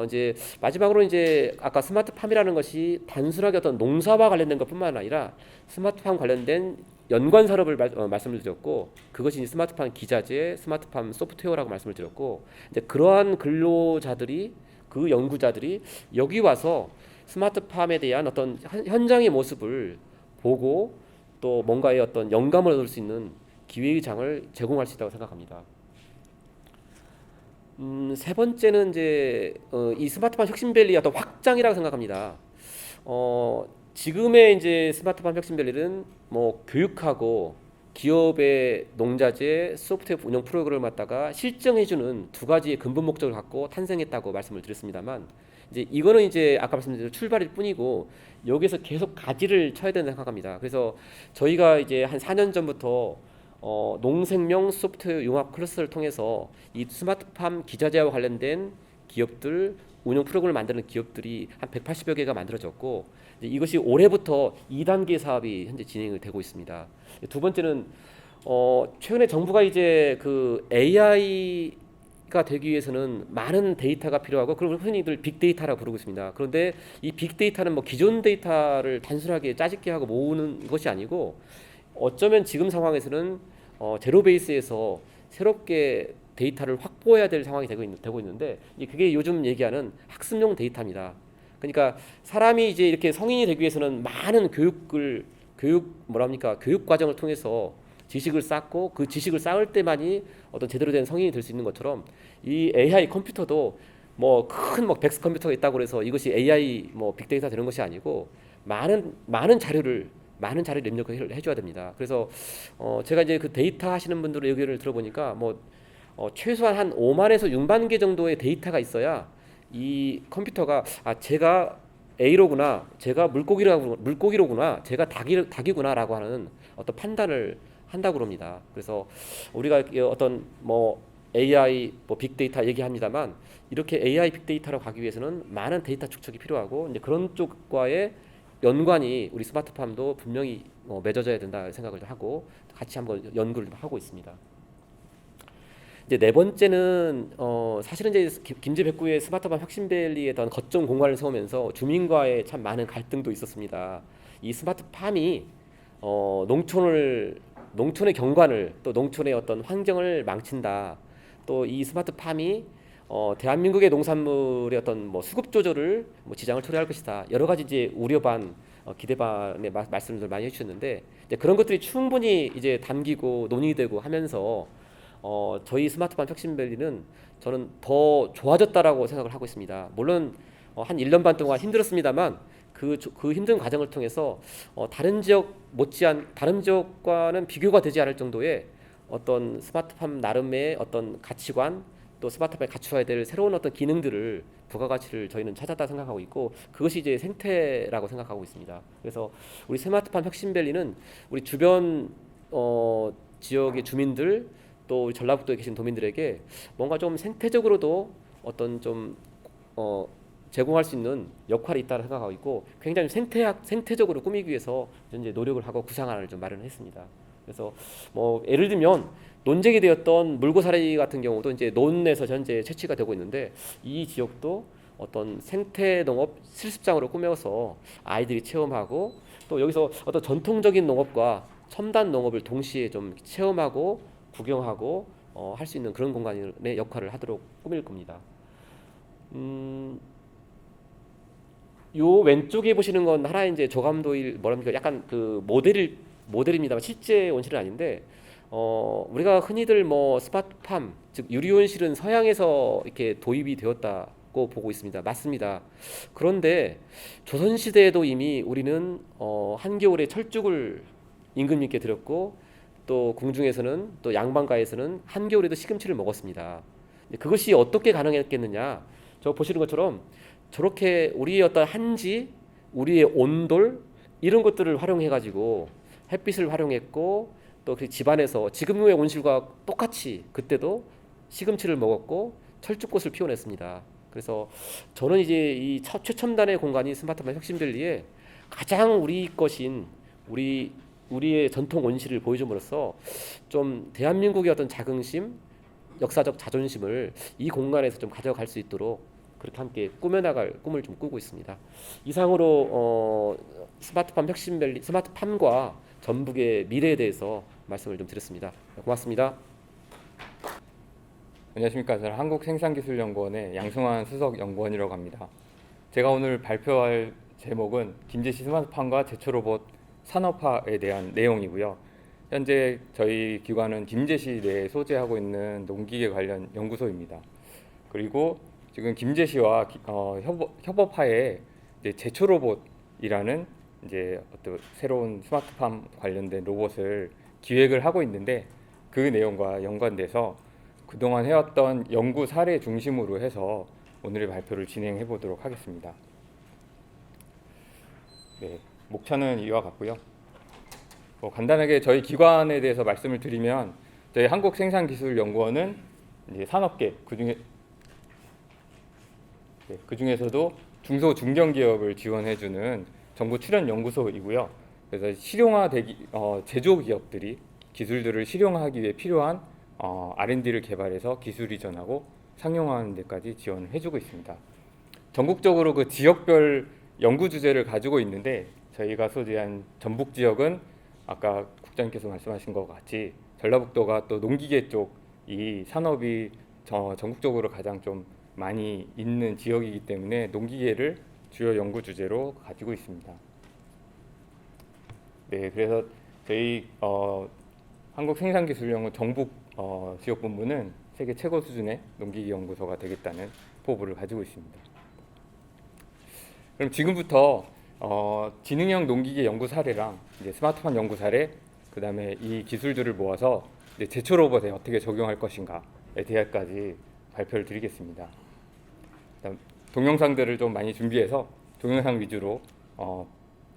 이제 마지막으로 이제 아까 스마트팜이라는 것이 단순하게 어떤 농사와 관련된 것뿐만 아니라 스마트팜 관련된 연관 산업을 말씀을 드렸고, 그것이 스마트팜 기자재, 스마트팜 소프트웨어라고 말씀을 드렸고, 이제 그러한 근로자들이 그 연구자들이 여기 와서 스마트팜에 대한 어떤 현장의 모습을 보고 또 뭔가의 어떤 영감을 얻을 수 있는 기회의 장을 제공할 수 있다고 생각합니다. 세 번째는 이제 이 스마트팜 혁신밸리의 어떤 확장이라고 생각합니다. 지금의 이제 스마트팜 혁신밸리는 뭐 교육하고 기업의 농자재 소프트웨어 운영 프로그램을 갖다가 실증해주는 두 가지의 근본 목적을 갖고 탄생했다고 말씀을 드렸습니다만, 이제 이거는 이제 아까 말씀드린 출발일 뿐이고 여기서 계속 가지를 쳐야 된다고 생각합니다. 그래서 저희가 이제 한 4년 전부터 농생명 소프트웨어 융합 클러스를 통해서 이 스마트팜 기자재와 관련된 기업들, 운영 프로그램을 만드는 기업들이 한 180여 개가 만들어졌고, 이것이 올해부터 2단계 사업이 현재 진행이 되고 있습니다. 두 번째는 최근에 정부가 이제 그 AI가 되기 위해서는 많은 데이터가 필요하고, 그걸 흔히들 빅데이터라고 부르고 있습니다. 그런데 이 빅데이터는 뭐 기존 데이터를 단순하게 짜집기 하고 모으는 것이 아니고, 어쩌면 지금 상황에서는 제로 베이스에서 새롭게 데이터를 확보해야 될 상황이 되고 있는데, 그게 요즘 얘기하는 학습용 데이터입니다. 그러니까 사람이 이제 이렇게 성인이 되기 위해서는 많은 교육 과정을 통해서 지식을 쌓고 그 지식을 쌓을 때만이 어떤 제대로 된 성인이 될 수 있는 것처럼, 이 AI 컴퓨터도 뭐 큰 백스 컴퓨터가 있다고 그래서 이것이 AI 빅데이터 되는 것이 아니고 많은 자료를 입력을 해줘야 됩니다. 그래서 제가 이제 그 데이터 하시는 분들의 의견을 들어보니까 최소한 한 5만에서 6만 개 정도의 데이터가 있어야 이 컴퓨터가 제가 A로구나, 제가 물고기로구나, 제가 닭이구나라고 하는 어떤 판단을 한다고 그럽니다. 그래서 우리가 어떤 AI, 뭐 빅데이터 얘기합니다만 이렇게 AI 빅데이터로 가기 위해서는 많은 데이터 축적이 필요하고 이제 그런 쪽과의 연관이 우리 스마트팜도 분명히 맺어져야 된다 생각을 하고 같이 한번 연구를 하고 있습니다. 이제 네 번째는 사실은 이제 김제 백구의 스마트팜 혁신밸리에 어떤 거점 공간을 세우면서 주민과의 참 많은 갈등도 있었습니다. 이 스마트팜이 농촌의 경관을 또 농촌의 어떤 환경을 망친다. 또 이 스마트팜이 대한민국의 농산물의 어떤 뭐 수급 조절을 뭐 지장을 초래할 것이다. 여러 가지 이제 우려 반 기대 반의 말씀들 많이 해주셨는데 이제 그런 것들이 충분히 이제 담기고 논의되고 하면서 저희 스마트팜 혁신밸리는 저는 더 좋아졌다라고 생각을 하고 있습니다. 물론 한 1년 반 동안 힘들었습니다만 그 힘든 과정을 통해서 다른 지역과는 비교가 되지 않을 정도의 어떤 스마트팜 나름의 어떤 가치관 또 스마트팜에 갖추어야 될 새로운 어떤 기능들을 부가가치를 저희는 찾았다 생각하고 있고 그것이 이제 생태라고 생각하고 있습니다. 그래서 우리 스마트팜 혁신밸리는 우리 주변 지역의 주민들 또 우리 전라북도에 계신 도민들에게 뭔가 좀 생태적으로도 어떤 좀 제공할 수 있는 역할이 있다고 생각하고 있고 굉장히 생태적으로 꾸미기 위해서 이제 노력을 하고 구상안을 좀 마련했습니다. 그래서 뭐 예를 들면 논쟁이 되었던 물고사리 같은 경우도 이제 논에서 현재 채취가 되고 있는데 이 지역도 어떤 생태 농업 실습장으로 꾸며서 아이들이 체험하고 또 여기서 어떤 전통적인 농업과 첨단 농업을 동시에 좀 체험하고 구경하고 할 수 있는 그런 공간의 역할을 하도록 꾸밀 겁니다. 요 왼쪽에 보시는 건 하나의 이제 조감도일 뭐랍니까 약간 그 모델입니다만 실제 온실은 아닌데 우리가 흔히들 뭐 스마트팜 즉 유리 온실은 서양에서 이렇게 도입이 되었다고 보고 있습니다. 맞습니다. 그런데 조선 시대에도 이미 우리는 한겨울에 철쭉을 임금님께 드렸고 또 궁중에서는 또 양반가에서는 한겨울에도 시금치를 먹었습니다. 그것이 어떻게 가능했겠느냐? 저 보시는 것처럼 저렇게 우리의 어떤 한지, 우리의 온돌 이런 것들을 활용해 가지고 햇빛을 활용했고 또 그 집안에서 지금의 온실과 똑같이 그때도 시금치를 먹었고 철쭉꽃을 피워냈습니다. 그래서 저는 이제 이 최첨단의 공간이 스마트팜 혁신밸리에 가장 우리 것인 우리의 전통 온실을 보여줌으로써 좀 대한민국의 어떤 자긍심, 역사적 자존심을 이 공간에서 좀 가져갈 수 있도록 그렇게 함께 꾸며나갈 꿈을 좀 꾸고 있습니다. 이상으로 스마트팜과 전북의 미래에 대해서 말씀을 좀 드렸습니다. 고맙습니다. 안녕하십니까. 저는 한국생산기술연구원의 양승환 수석연구원이라고 합니다. 제가 오늘 발표할 제목은 김제시 스마트팜과 제초로봇 산업화에 대한 내용이고요. 현재 저희 기관은 김제시 내에 소재하고 있는 농기계 관련 연구소입니다. 그리고 지금 김제시와 협업하에 제초로봇이라는 이제 어떤 새로운 스마트팜 관련된 로봇을 기획을 하고 있는데 그 내용과 연관돼서 그동안 해왔던 연구 사례 중심으로 해서 오늘의 발표를 진행해 보도록 하겠습니다. 네, 목차는 이와 같고요. 간단하게 저희 기관에 대해서 말씀을 드리면 저희 한국생산기술연구원은 이제 산업계 그중에서도 중소 중견기업을 지원해주는 정부 출연 연구소이고요. 그래서 제조기업들이 기술들을 실용화하기 위해 필요한 R&D를 개발해서 기술 이전하고 상용화하는 데까지 지원을 해주고 있습니다. 전국적으로 그 지역별 연구 주제를 가지고 있는데 저희가 소재한 전북 지역은 아까 국장님께서 말씀하신 것 같이 전라북도가 또 농기계 쪽 이 산업이 전국적으로 가장 좀 많이 있는 지역이기 때문에 농기계를 주요 연구 주제로 가지고 있습니다. 네, 그래서 저희 한국생산기술연구원 정북 지역본부는 세계 최고 수준의 농기계 연구소가 되겠다는 포부를 가지고 있습니다. 그럼 지금부터 지능형 농기계 연구 사례랑 이제 스마트팜 연구 사례, 그 다음에 이 기술들을 모아서 이제 제초 로봇에 어떻게 적용할 것인가에 대해까지 발표를 드리겠습니다. 동영상들을 좀 많이 준비해서 동영상 위주로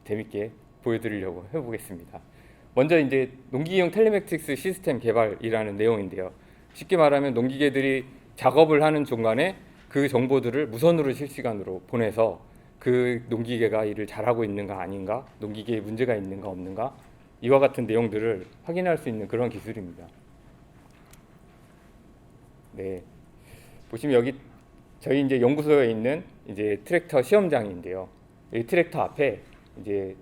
재밌게 보여드리려고 해보겠습니다. 먼저 이제 농기계용 텔레매틱스 시스템 개발이라는 내용인데요. 쉽게 말하면 농기계들이 작업을 하는 중간에 그 정보들을 무선으로 실시간으로 보내서 그 농기계가 일을 잘하고 있는가 아닌가, 농기계에 문제가 있는가 없는가, 이와 같은 내용들을 확인할 수 있는 그런 기술입니다. 네, 보시면 여기 저희 이제 연구소에 있는 이제 트랙터 시험장인데요. 이 트랙터 앞에 이제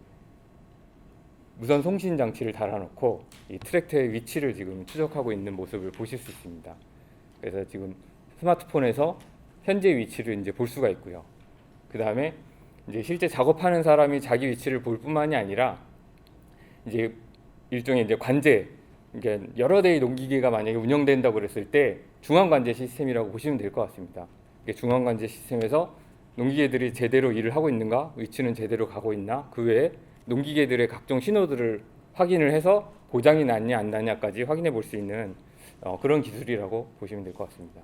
무선 송신 장치를 달아놓고 이 트랙터의 위치를 지금 추적하고 있는 모습을 보실 수 있습니다. 그래서 지금 스마트폰에서 현재 위치를 이제 볼 수가 있고요. 그 다음에 이제 실제 작업하는 사람이 자기 위치를 볼 뿐만이 아니라 이제 일종의 이제 관제, 그러니까 여러 대의 농기계가 만약에 운영된다고 그랬을 때 중앙 관제 시스템이라고 보시면 될 것 같습니다. 중앙 관제 시스템에서 농기계들이 제대로 일을 하고 있는가, 위치는 제대로 가고 있나, 그 외에 농기계들의 각종 신호들을 확인을 해서 고장이 났냐 안 났냐까지 확인해 볼 수 있는 그런 기술이라고 보시면 될 것 같습니다.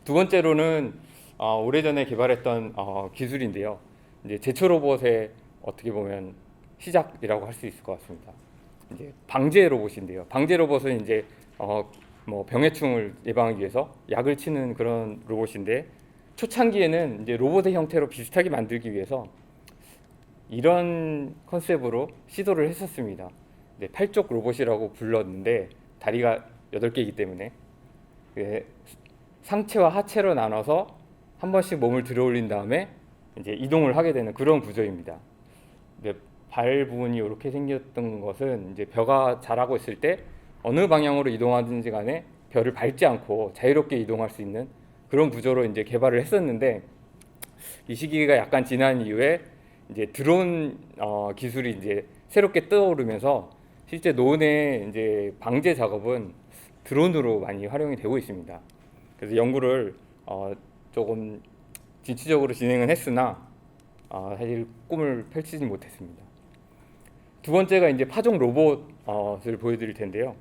두 번째로는 오래전에 개발했던 기술인데요. 이제 제초 로봇의 어떻게 보면 시작이라고 할 수 있을 것 같습니다. 이제 방제 로봇인데요. 방제 로봇은 이제 뭐 병해충을 예방하기 위해서 약을 치는 그런 로봇인데, 초창기에는 이제 로봇의 형태로 비슷하게 만들기 위해서 이런 컨셉으로 시도를 했었습니다. 팔쪽 로봇이라고 불렀는데 다리가 8개이기 때문에 상체와 하체로 나눠서 한 번씩 몸을 들어 올린 다음에 이제 이동을 하게 되는 그런 구조입니다. 발 부분이 이렇게 생겼던 것은 이제 벼가 자라고 있을 때 어느 방향으로 이동하든지 간에 벼를 밟지 않고 자유롭게 이동할 수 있는 그런 구조로 이제 개발을 했었는데, 이 시기가 약간 지난 이후에 이제 드론 기술이 이제 새롭게 떠오르면서 실제 논의 이제 방제 작업은 드론으로 많이 활용이 되고 있습니다. 그래서 연구를 조금 진취적으로 진행은 했으나 사실 꿈을 펼치지 못했습니다. 두 번째가 이제 파종 로봇을 보여드릴 텐데요.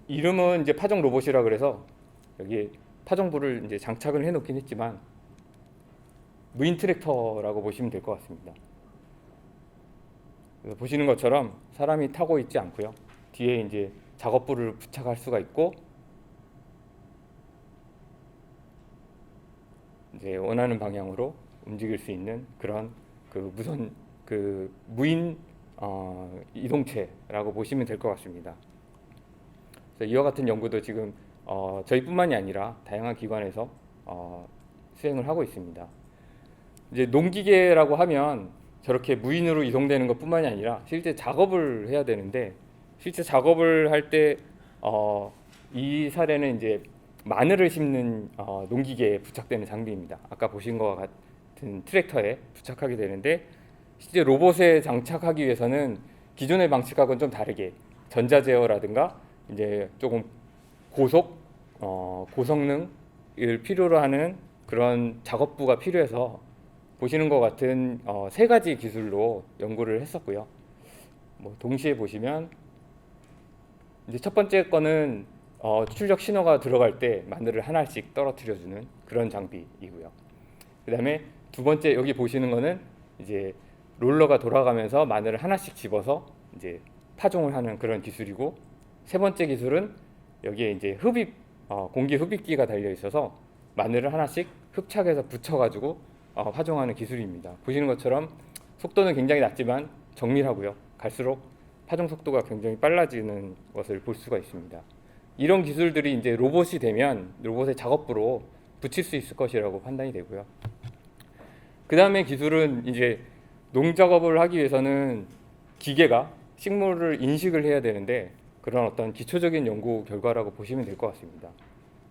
이름은 이제 파종 로봇이라 그래서 여기 파종부를 이제 장착을 해놓긴 했지만 무인 트랙터라고 보시면 될 것 같습니다. 그래서 보시는 것처럼 사람이 타고 있지 않고요. 뒤에 이제 작업부를 부착할 수가 있고, 이제 원하는 방향으로 움직일 수 있는 그런 무인 이동체라고 보시면 될 것 같습니다. 그래서 이와 같은 연구도 지금 저희뿐만이 아니라 다양한 기관에서 수행을 하고 있습니다. 이제 농기계라고 하면 저렇게 무인으로 이동되는 것뿐만이 아니라 실제 작업을 해야 되는데, 실제 작업을 할 때 이 사례는 이제 마늘을 심는 농기계에 부착되는 장비입니다. 아까 보신 것과 같은 트랙터에 부착하게 되는데, 실제 로봇에 장착하기 위해서는 기존의 방식하고는 좀 다르게 전자 제어라든가 이제 조금 고성능을 필요로 하는 그런 작업부가 필요해서 보시는 것 같은 세 가지 기술로 연구를 했었고요. 뭐 동시에 보시면 이제 첫 번째 거는 출력 신호가 들어갈 때 마늘을 하나씩 떨어뜨려주는 그런 장비이고요. 그다음에 두 번째 여기 보시는 거는 이제 롤러가 돌아가면서 마늘을 하나씩 집어서 이제 파종을 하는 그런 기술이고, 세 번째 기술은 여기에 이제 공기 흡입기가 달려 있어서 마늘을 하나씩 흡착해서 붙여가지고 파종하는 기술입니다. 보시는 것처럼 속도는 굉장히 낮지만 정밀하고요. 갈수록 파종 속도가 굉장히 빨라지는 것을 볼 수가 있습니다. 이런 기술들이 이제 로봇이 되면 로봇의 작업부로 붙일 수 있을 것이라고 판단이 되고요. 그 다음에 기술은 이제 농작업을 하기 위해서는 기계가 식물을 인식을 해야 되는데, 그런 어떤 기초적인 연구 결과라고 보시면 될 것 같습니다.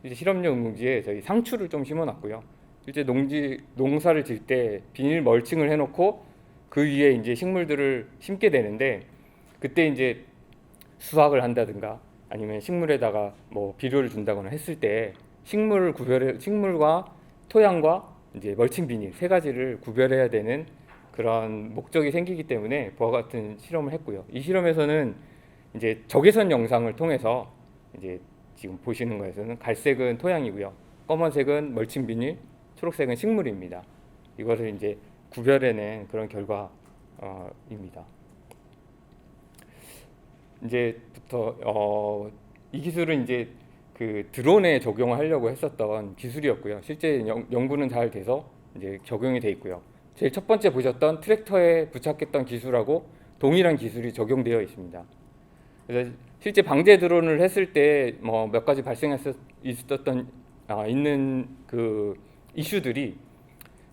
이제 실험용 농지에 저희 상추를 좀 심어놨고요. 실제 농사를 질 때 비닐 멀칭을 해놓고 그 위에 이제 식물들을 심게 되는데, 그때 이제 수확을 한다든가 아니면 식물에다가 뭐 비료를 준다거나 했을 때 식물과 토양과 이제 멀칭 비닐 세 가지를 구별해야 되는 그런 목적이 생기기 때문에 그와 같은 실험을 했고요. 이 실험에서는 이제 적외선 영상을 통해서 이제 지금 보시는 거에서는 갈색은 토양이고요, 검은색은 멀칭 비닐, 초록색은 식물입니다. 이것을 이제 구별해낸 그런 결과입니다. 이제부터 이 기술은 이제 그 드론에 적용하려고 했었던 기술이었고요. 실제 연구는 잘 돼서 이제 적용이 돼 있고요. 제일 첫 번째 보셨던 트랙터에 부착했던 기술하고 동일한 기술이 적용되어 있습니다. 그래서 실제 방제 드론을 했을 때 뭐 몇 가지 있는 그 이슈들이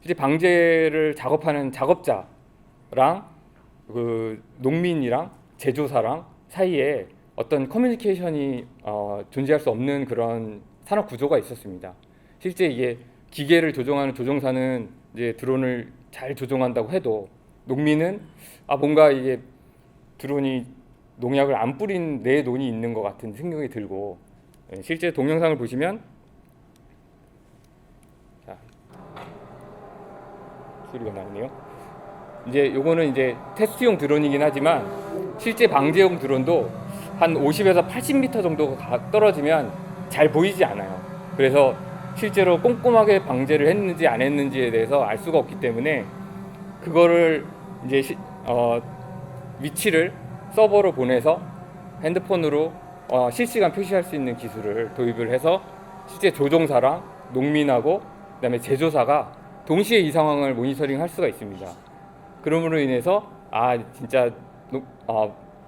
실제 방제를 작업하는 작업자랑 그 농민이랑 제조사랑 사이에 어떤 커뮤니케이션이 존재할 수 없는 그런 산업 구조가 있었습니다. 실제 이게 기계를 조종하는 조종사는 이제 드론을 잘 조종한다고 해도 농민은 뭔가 이게 드론이 농약을 안 뿌린 내 논이 있는 것 같은 생각이 들고, 실제 동영상을 보시면 자, 소리가 나네요. 이제 요거는 이제 테스트용 드론이긴 하지만 실제 방제용 드론도 한 50에서 80m 정도가 떨어지면 잘 보이지 않아요. 그래서 실제로 꼼꼼하게 방제를 했는지 안 했는지에 대해서 알 수가 없기 때문에 그거를 이제 위치를 서버로 보내서 핸드폰으로 실시간 표시할 수 있는 기술을 도입을 해서 실제 조종사랑 농민하고 그다음에 제조사가 동시에 이 상황을 모니터링 할 수가 있습니다. 그러므로 인해서 진짜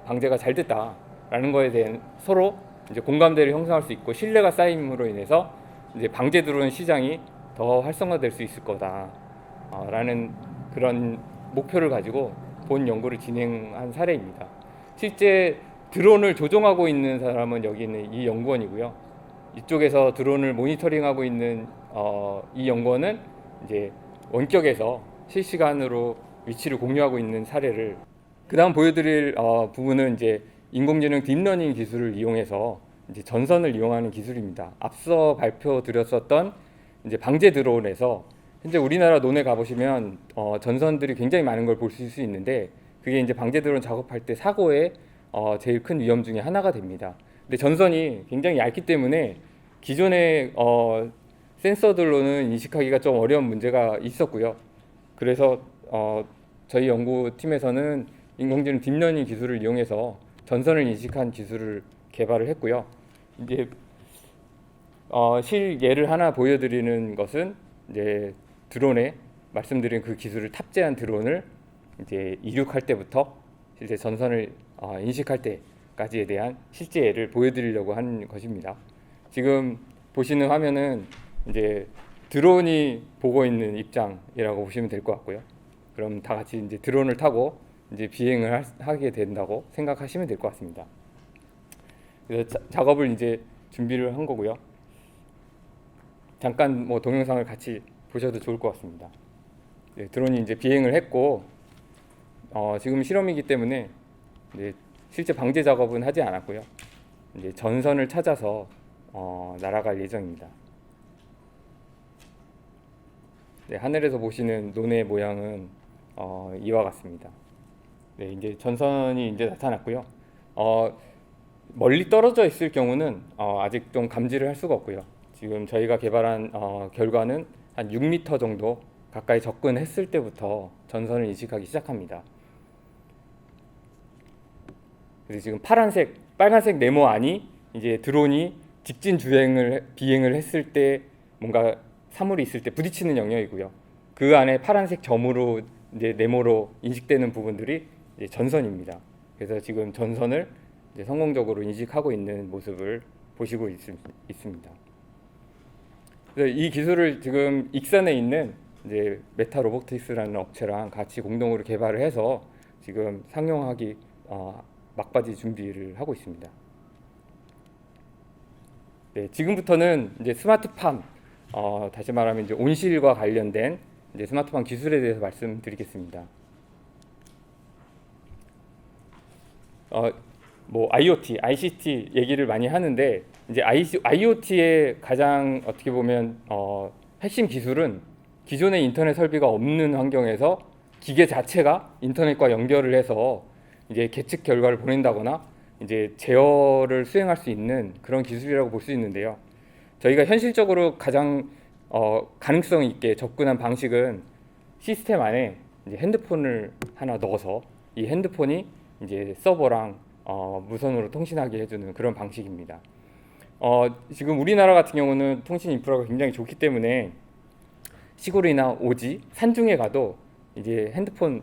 방제가 잘 됐다라는 거에 대한 서로 이제 공감대를 형성할 수 있고 신뢰가 쌓임으로 인해서 이제 방제 드론 시장이 더 활성화될 수 있을 거다라는 그런 목표를 가지고 본 연구를 진행한 사례입니다. 실제 드론을 조종하고 있는 사람은 여기 있는 이 연구원이고요. 이쪽에서 드론을 모니터링하고 있는 이 연구원은 이제 원격에서 실시간으로 위치를 공유하고 있는 사례를, 그다음 보여드릴 부분은 이제 인공지능 딥러닝 기술을 이용해서 이제 전선을 이용하는 기술입니다. 앞서 발표드렸었던 이제 방제 드론에서 현재 우리나라 논에 가보시면 전선들이 굉장히 많은 걸 볼 수 있는데 그게 이제 방제 드론 작업할 때 사고의 제일 큰 위험 중에 하나가 됩니다. 근데 전선이 굉장히 얇기 때문에 기존의 센서들로는 인식하기가 좀 어려운 문제가 있었고요. 그래서 저희 연구팀에서는 인공지능 딥러닝 기술을 이용해서 전선을 인식한 기술을 개발을 했고요. 이제 실예를 하나 보여드리는 것은 이제 드론에 말씀드린 그 기술을 탑재한 드론을 이제 이륙할 때부터 실제 전선을 인식할 때까지에 대한 실제 예를 보여드리려고 하는 것입니다. 지금 보시는 화면은 이제 드론이 보고 있는 입장이라고 보시면 될 것 같고요. 그럼 다 같이 이제 드론을 타고 이제 비행을 하게 된다고 생각하시면 될 것 같습니다. 그래서 작업을 이제 준비를 한 거고요. 잠깐 뭐 동영상을 같이 보셔도 좋을 것 같습니다. 네, 드론이 이제 비행을 했고 지금 실험이기 때문에 이제 실제 방제 작업은 하지 않았고요. 이제 전선을 찾아서 날아갈 예정입니다. 네, 하늘에서 보시는 논의 모양은 이와 같습니다. 네, 이제 전선이 이제 나타났고요. 멀리 떨어져 있을 경우는 아직 좀 감지를 할 수가 없고요. 지금 저희가 개발한 결과는 한 6m 정도 가까이 접근했을 때부터 전선을 인식하기 시작합니다. 그래서 지금 빨간색 네모 안이 이제 드론이 직진 비행을 했을 때 뭔가 사물이 있을 때 부딪히는 영역이고요. 그 안에 파란색 점으로 이제 네모로 인식되는 부분들이 이제 전선입니다. 그래서 지금 전선을 이제 성공적으로 인식하고 있는 모습을 보시고 있습니다. 그래서 이 기술을 지금 익산에 있는 이제 메타 로보틱스라는 업체랑 같이 공동으로 개발을 해서 지금 상용하기 막바지 준비를 하고 있습니다. 네, 지금부터는 이제 스마트팜, 다시 말하면 이제 온실과 관련된 이제 스마트팜 기술에 대해서 말씀드리겠습니다. 뭐 IoT, ICT 얘기를 많이 하는데 이제 IoT의 가장 어떻게 보면 핵심 기술은 기존의 인터넷 설비가 없는 환경에서 기계 자체가 인터넷과 연결을 해서 이제 계측 결과를 보낸다거나 이제 제어를 수행할 수 있는 그런 기술이라고 볼 수 있는데요. 저희가 현실적으로 가장 가능성 있게 접근한 방식은 시스템 안에 이제 핸드폰을 하나 넣어서 이 핸드폰이 이제 서버랑 무선으로 통신하게 해주는 그런 방식입니다. 지금 우리나라 같은 경우는 통신 인프라가 굉장히 좋기 때문에 시골이나 오지, 산중에 가도 이제 핸드폰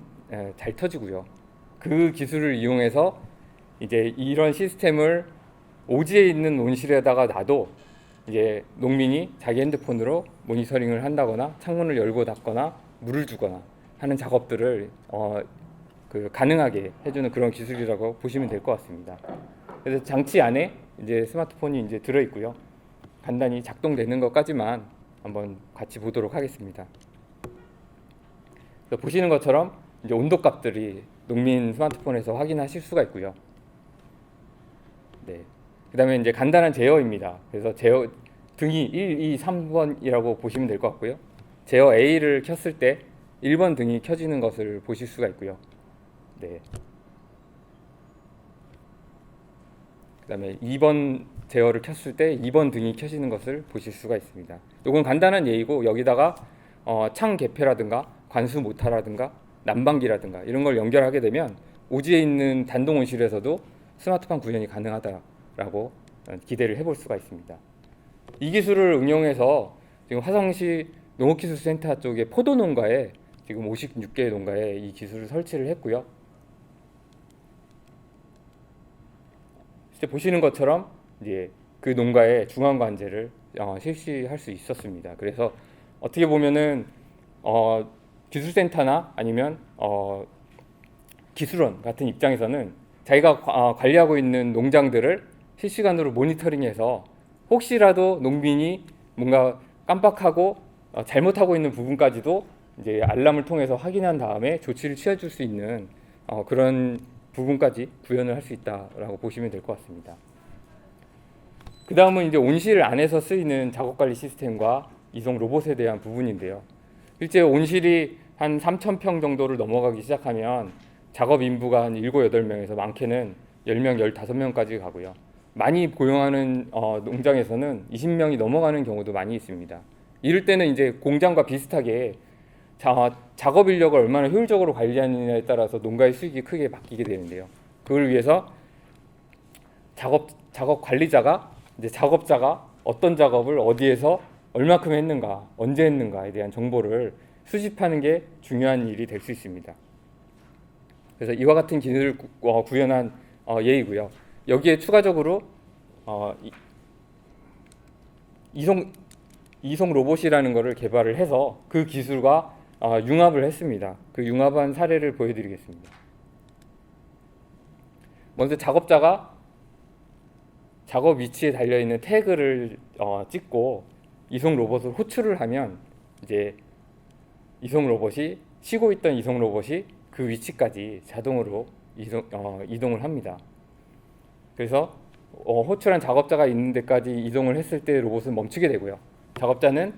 잘 터지고요. 그 기술을 이용해서 이제 이런 시스템을 오지에 있는 온실에다가 놔도 이제 농민이 자기 핸드폰으로 모니터링을 한다거나 창문을 열고 닫거나 물을 주거나 하는 작업들을 가능하게 해주는 그런 기술이라고 보시면 될 것 같습니다. 그래서 장치 안에 이제 스마트폰이 이제 들어 있고요. 간단히 작동되는 것까지만 한번 같이 보도록 하겠습니다. 그래서 보시는 것처럼 이제 온도 값들이 농민 스마트폰에서 확인하실 수가 있고요. 네. 그다음에 이제 간단한 제어입니다. 그래서 제어 등이 1, 2, 3번이라고 보시면 될 것 같고요. 제어 A를 켰을 때 1번 등이 켜지는 것을 보실 수가 있고요. 네. 그다음에 2번 제어를 켰을 때 2번 등이 켜지는 것을 보실 수가 있습니다. 이건 간단한 예이고 여기다가 창 개폐라든가 관수 모타라든가 난방기라든가 이런 걸 연결하게 되면 오지에 있는 단동 온실에서도 스마트팜 구현이 가능하다라고 기대를 해볼 수가 있습니다. 이 기술을 응용해서 지금 화성시 농업기술센터 쪽에 포도 농가에 지금 56개의 농가에 이 기술을 설치를 했고요. 보시는 것처럼 이제 그 농가의 중앙 관제를 실시할 수 있었습니다. 그래서 어떻게 보면은 기술센터나 아니면 기술원 같은 입장에서는 자기가 관리하고 있는 농장들을 실시간으로 모니터링해서 혹시라도 농민이 뭔가 깜빡하고 잘못하고 있는 부분까지도 이제 알람을 통해서 확인한 다음에 조치를 취해줄 수 있는 그런 부분까지 구현을 할 수 있다라고 보시면 될 것 같습니다. 그 다음은 이제 온실 안에서 쓰이는 작업관리 시스템과 이송 로봇에 대한 부분인데요. 실제 온실이 한 3,000평 정도를 넘어가기 시작하면 작업 인부가 한 7, 8명에서 많게는 10명, 15명까지 가고요. 많이 고용하는 농장에서는 20명이 넘어가는 경우도 많이 있습니다. 이럴 때는 이제 공장과 비슷하게 작업 인력을 얼마나 효율적으로 관리하느냐에 따라서 농가의 수익이 크게 바뀌게 되는데요. 그걸 위해서 작업 관리자가 이제 작업자가 어떤 작업을 어디에서 얼마큼 했는가, 언제 했는가에 대한 정보를 수집하는 게 중요한 일이 될 수 있습니다. 그래서 이와 같은 기술을 구현한 예이고요. 여기에 추가적으로 이송 로봇이라는 것을 개발을 해서 그 기술과 융합을 했습니다. 그 융합한 사례를 보여드리겠습니다. 먼저 작업자가 작업 위치에 달려있는 태그를 찍고 이송 로봇을 호출을 하면 이제 이송 로봇이 쉬고 있던 이송 로봇이 그 위치까지 자동으로 이동을 합니다. 그래서 호출한 작업자가 있는 데까지 이동을 했을 때 로봇은 멈추게 되고요. 작업자는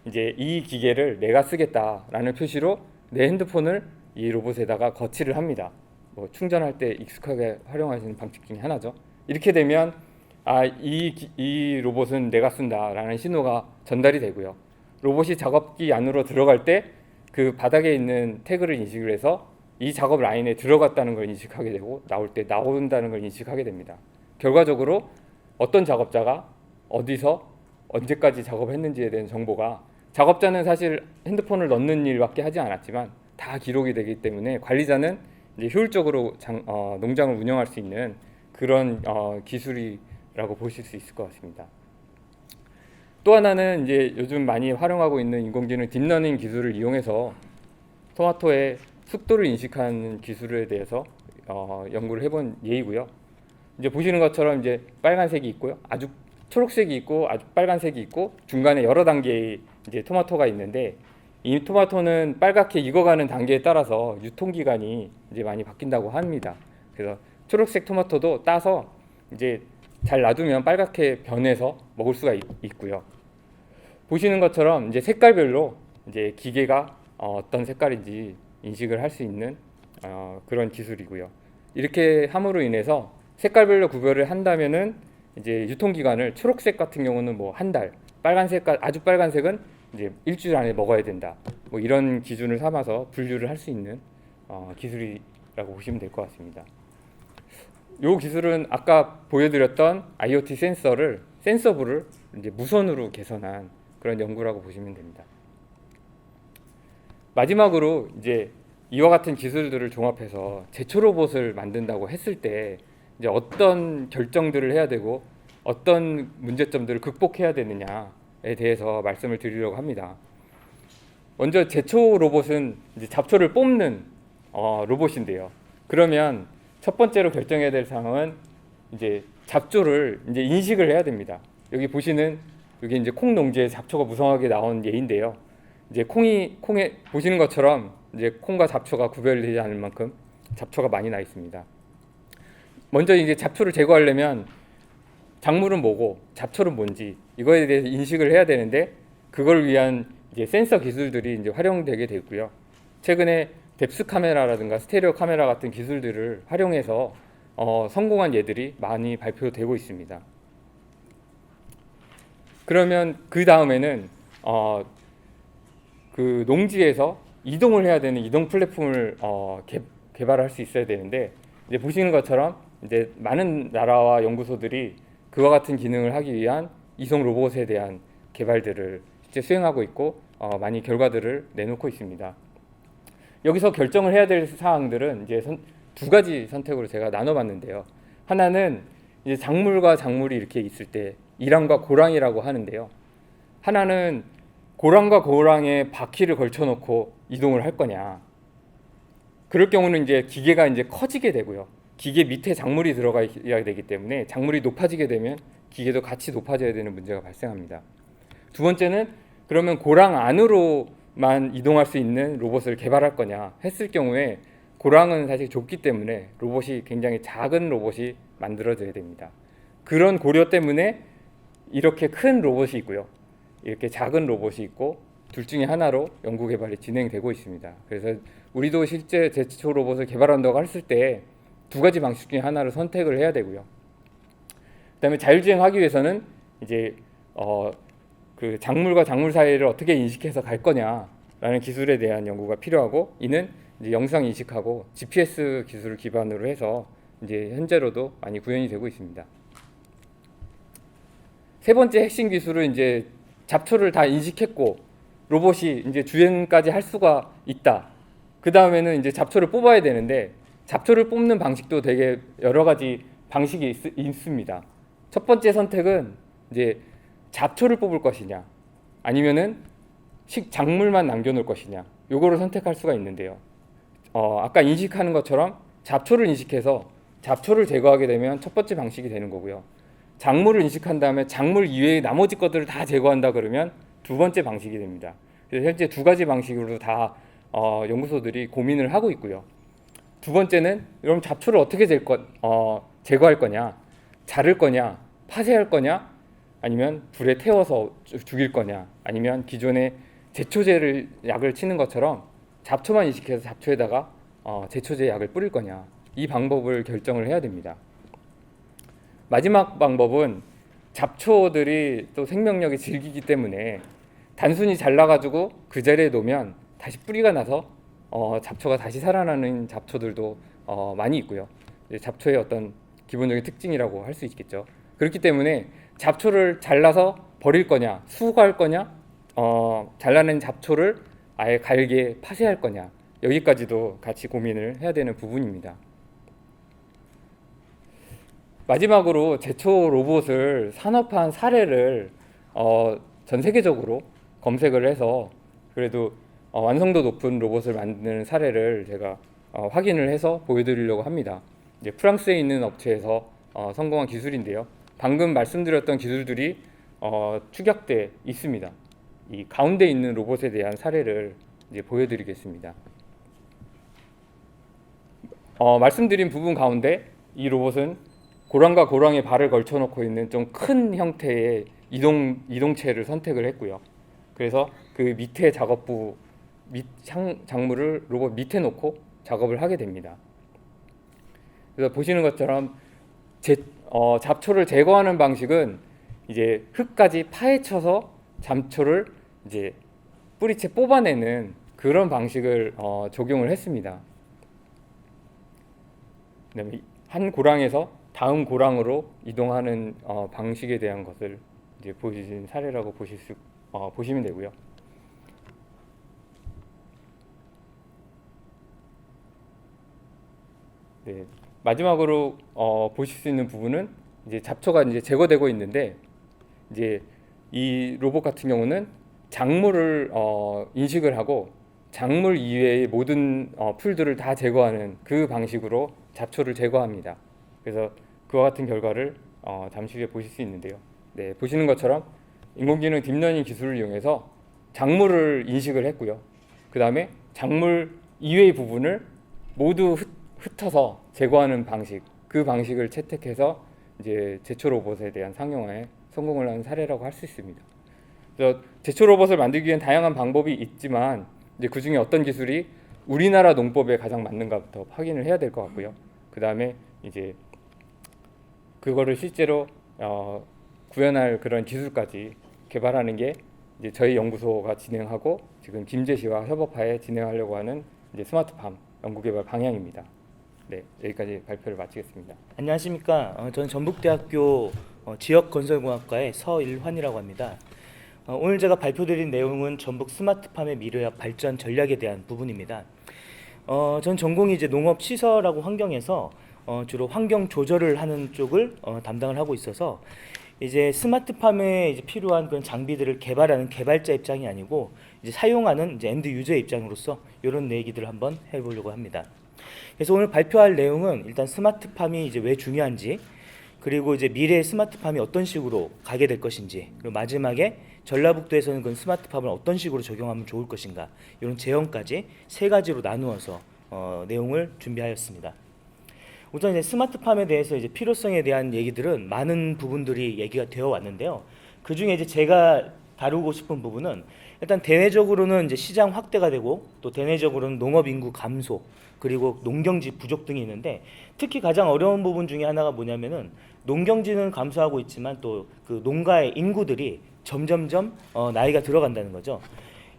이제 이 기계를 내가 쓰겠다라는 표시로 내 핸드폰을 이 로봇에다가 거치를 합니다. 뭐 충전할 때 익숙하게 활용하시는 방식 중에 하나죠. 이렇게 되면 이 로봇은 내가 쓴다라는 신호가 전달이 되고요. 로봇이 작업기 안으로 들어갈 때 그 바닥에 있는 태그를 인식을 해서 이 작업 라인에 들어갔다는 걸 인식하게 되고 나올 때 나온다는 걸 인식하게 됩니다. 결과적으로 어떤 작업자가 어디서 언제까지 작업했는지에 대한 정보가 작업자는 사실 핸드폰을 넣는 일밖에 하지 않았지만 다 기록이 되기 때문에 관리자는 이제 효율적으로 농장을 운영할 수 있는 그런 기술이라고 보실 수 있을 것 같습니다. 또 하나는 이제 요즘 많이 활용하고 있는 인공지능 딥러닝 기술을 이용해서 토마토의 습도를 인식하는 기술에 대해서 연구를 해본 예이고요. 이제 보시는 것처럼 이제 빨간색이 있고요, 아주 초록색이 있고 아주 빨간색이 있고 중간에 여러 단계의 이제 토마토가 있는데 이 토마토는 빨갛게 익어가는 단계에 따라서 유통기간이 이제 많이 바뀐다고 합니다. 그래서 초록색 토마토도 따서 이제 잘 놔두면 빨갛게 변해서 먹을 수가 있고요. 보시는 것처럼 이제 색깔별로 이제 기계가 어떤 색깔인지 인식을 할 수 있는 그런 기술이고요. 이렇게 함으로 인해서 색깔별로 구별을 한다면은 이제 유통기간을 초록색 같은 경우는 뭐 한 달, 빨간색 아주 빨간색은 이제 일주일 안에 먹어야 된다. 뭐 이런 기준을 삼아서 분류를 할 수 있는 기술이라고 보시면 될 것 같습니다. 이 기술은 아까 보여드렸던 IoT 센서를 센서부를 이제 무선으로 개선한 그런 연구라고 보시면 됩니다. 마지막으로 이제 이와 같은 기술들을 종합해서 제초 로봇을 만든다고 했을 때 이제 어떤 결정들을 해야 되고 어떤 문제점들을 극복해야 되느냐에 대해서 말씀을 드리려고 합니다. 먼저 제초 로봇은 이제 잡초를 뽑는 로봇인데요. 그러면 첫 번째로 결정해야 될 사항은 이제 잡초를 이제 인식을 해야 됩니다. 여기 보시는 여기 이제 콩 농지에 잡초가 무성하게 나온 예인데요. 이제 콩에 보시는 것처럼 이제 콩과 잡초가 구별되지 않을 만큼 잡초가 많이 나 있습니다. 먼저 이제 잡초를 제거하려면 작물은 뭐고 잡초는 뭔지 이거에 대해서 인식을 해야 되는데 그걸 위한 이제 센서 기술들이 이제 활용되게 되고요. 최근에 뎁스 카메라라든가 스테레오 카메라 같은 기술들을 활용해서 성공한 예들이 많이 발표되고 있습니다. 그러면 그 다음에는 그 농지에서 이동을 해야 되는 이동 플랫폼을 개발할 수 있어야 되는데 이제 보시는 것처럼 이제 많은 나라와 연구소들이 그와 같은 기능을 하기 위한 이송 로봇에 대한 개발들을 실제 수행하고 있고 많이 결과들을 내놓고 있습니다. 여기서 결정을 해야 될 사항들은 이제 두 가지 선택으로 제가 나눠봤는데요. 하나는 이제 작물과 작물이 이렇게 있을 때 이랑과 고랑이라고 하는데요. 하나는 고랑과 고랑에 바퀴를 걸쳐놓고 이동을 할 거냐. 그럴 경우는 이제 기계가 이제 커지게 되고요. 기계 밑에 작물이 들어가야 되기 때문에 작물이 높아지게 되면 기계도 같이 높아져야 되는 문제가 발생합니다. 두 번째는 그러면 고랑 안으로만 이동할 수 있는 로봇을 개발할 거냐 했을 경우에 고랑은 사실 좁기 때문에 로봇이 굉장히 작은 로봇이 만들어져야 됩니다. 그런 고려 때문에 이렇게 큰 로봇이 있고요. 이렇게 작은 로봇이 있고 둘 중에 하나로 연구 개발이 진행되고 있습니다. 그래서 우리도 실제 제초 로봇을 개발한다고 했을 때 두 가지 방식 중에 하나를 선택을 해야 되고요. 그다음에 자율주행하기 위해서는 이제 그 작물과 작물 사이를 어떻게 인식해서 갈 거냐라는 기술에 대한 연구가 필요하고 이는 이제 영상 인식하고 GPS 기술을 기반으로 해서 이제 현재로도 많이 구현이 되고 있습니다. 세 번째 핵심 기술은 이제 잡초를 다 인식했고 로봇이 이제 주행까지 할 수가 있다. 그 다음에는 이제 잡초를 뽑아야 되는데 잡초를 뽑는 방식도 되게 여러 가지 방식이 있습니다. 첫 번째 선택은 이제 잡초를 뽑을 것이냐, 아니면은 작물만 남겨놓을 것이냐, 요거를 선택할 수가 있는데요. 아까 인식하는 것처럼 잡초를 인식해서 잡초를 제거하게 되면 첫 번째 방식이 되는 거고요. 작물을 인식한 다음에 작물 이외의 나머지 것들을 다 제거한다 그러면 두 번째 방식이 됩니다. 그래서 현재 두 가지 방식으로 다 연구소들이 고민을 하고 있고요. 두 번째는 그럼 잡초를 어떻게 제거할 거냐, 자를 거냐, 파쇄할 거냐, 아니면 불에 태워서 죽일 거냐, 아니면 기존의 제초제를 약을 치는 것처럼 잡초만 인식해서 잡초에다가 제초제 약을 뿌릴 거냐, 이 방법을 결정을 해야 됩니다. 마지막 방법은 잡초들이 또 생명력이 질기기 때문에 단순히 잘라가지고 그 자리에 놓으면 다시 뿌리가 나서 잡초가 다시 살아나는 잡초들도 많이 있고요. 잡초의 어떤 기본적인 특징이라고 할 수 있겠죠. 그렇기 때문에 잡초를 잘라서 버릴 거냐, 수거할 거냐, 잘라낸 잡초를 아예 갈게 파쇄할 거냐, 여기까지도 같이 고민을 해야 되는 부분입니다. 마지막으로 제초 로봇을 산업화한 사례를 전 세계적으로 검색을 해서 그래도 완성도 높은 로봇을 만드는 사례를 제가 확인을 해서 보여드리려고 합니다. 이제 프랑스에 있는 업체에서 성공한 기술인데요. 방금 말씀드렸던 기술들이 축약돼 있습니다. 이 가운데 있는 로봇에 대한 사례를 이제 보여드리겠습니다. 말씀드린 부분 가운데 이 로봇은 고랑과 고랑에 발을 걸쳐놓고 있는 좀 큰 형태의 이동체를 선택을 했고요. 그래서 그 밑에 작업부 작물을 로봇 밑에 놓고 작업을 하게 됩니다. 그래서 보시는 것처럼 잡초를 제거하는 방식은 이제 흙까지 파헤쳐서 잡초를 이제 뿌리채 뽑아내는 그런 방식을 적용을 했습니다. 그다음에 한 고랑에서 다음 고랑으로 이동하는 방식에 대한 것을 이제 보여진 사례라고 보시면 되고요. 네, 마지막으로 보실 수 있는 부분은 이제 잡초가 이제 제거되고 있는데, 이제 이 로봇 같은 경우는 작물을 인식을 하고 작물 이외의 모든 풀들을 다 제거하는 그 방식으로 잡초를 제거합니다. 그래서 그와 같은 결과를 잠시 후에 보실 수 있는데요. 네, 보시는 것처럼 인공지능 딥러닝 기술을 이용해서 작물을 인식을 했고요. 그 다음에 작물 이외의 부분을 모두 흩어서 제거하는 방식, 그 방식을 채택해서 이제 제초 로봇에 대한 상용화에 성공을 한 사례라고 할 수 있습니다. 그래서 제초 로봇을 만들기 위한 다양한 방법이 있지만, 이제 그 중에 어떤 기술이 우리나라 농법에 가장 맞는가부터 확인을 해야 될 것 같고요. 그 다음에 이제 그거를 실제로 구현할 그런 기술까지 개발하는 게 이제 저희 연구소가 진행하고 지금 김제시와 협업하에 진행하려고 하는 이제 스마트팜 연구개발 방향입니다. 네, 여기까지 발표를 마치겠습니다. 안녕하십니까. 저는 전북대학교 지역건설공학과의 서일환이라고 합니다. 오늘 제가 발표드린 내용은 전북 스마트팜의 미래와 발전 전략에 대한 부분입니다. 전 전공이 이제 농업시설하고 환경에서 주로 환경 조절을 하는 쪽을 담당을 하고 있어서 이제 스마트팜에 이제 필요한 그런 장비들을 개발하는 개발자 입장이 아니고 이제 사용하는 이제 엔드 유저 입장으로서 이런 얘기들을 한번 해보려고 합니다. 그래서 오늘 발표할 내용은 일단 스마트팜이 이제 왜 중요한지, 그리고 이제 미래의 스마트팜이 어떤 식으로 가게 될 것인지, 그리고 마지막에 전라북도에서는 그 스마트팜을 어떤 식으로 적용하면 좋을 것인가, 이런 제형까지 세 가지로 나누어서 내용을 준비하였습니다. 우선 이제 스마트팜에 대해서 이제 필요성에 대한 얘기들은 많은 부분들이 얘기가 되어 왔는데요. 그 중에 이제 제가 다루고 싶은 부분은 일단 대내적으로는 이제 시장 확대가 되고, 또 대내적으로는 농업 인구 감소, 그리고 농경지 부족 등이 있는데, 특히 가장 어려운 부분 중에 하나가 뭐냐면은 농경지는 감소하고 있지만 또 그 농가의 인구들이 점점점 나이가 들어간다는 거죠.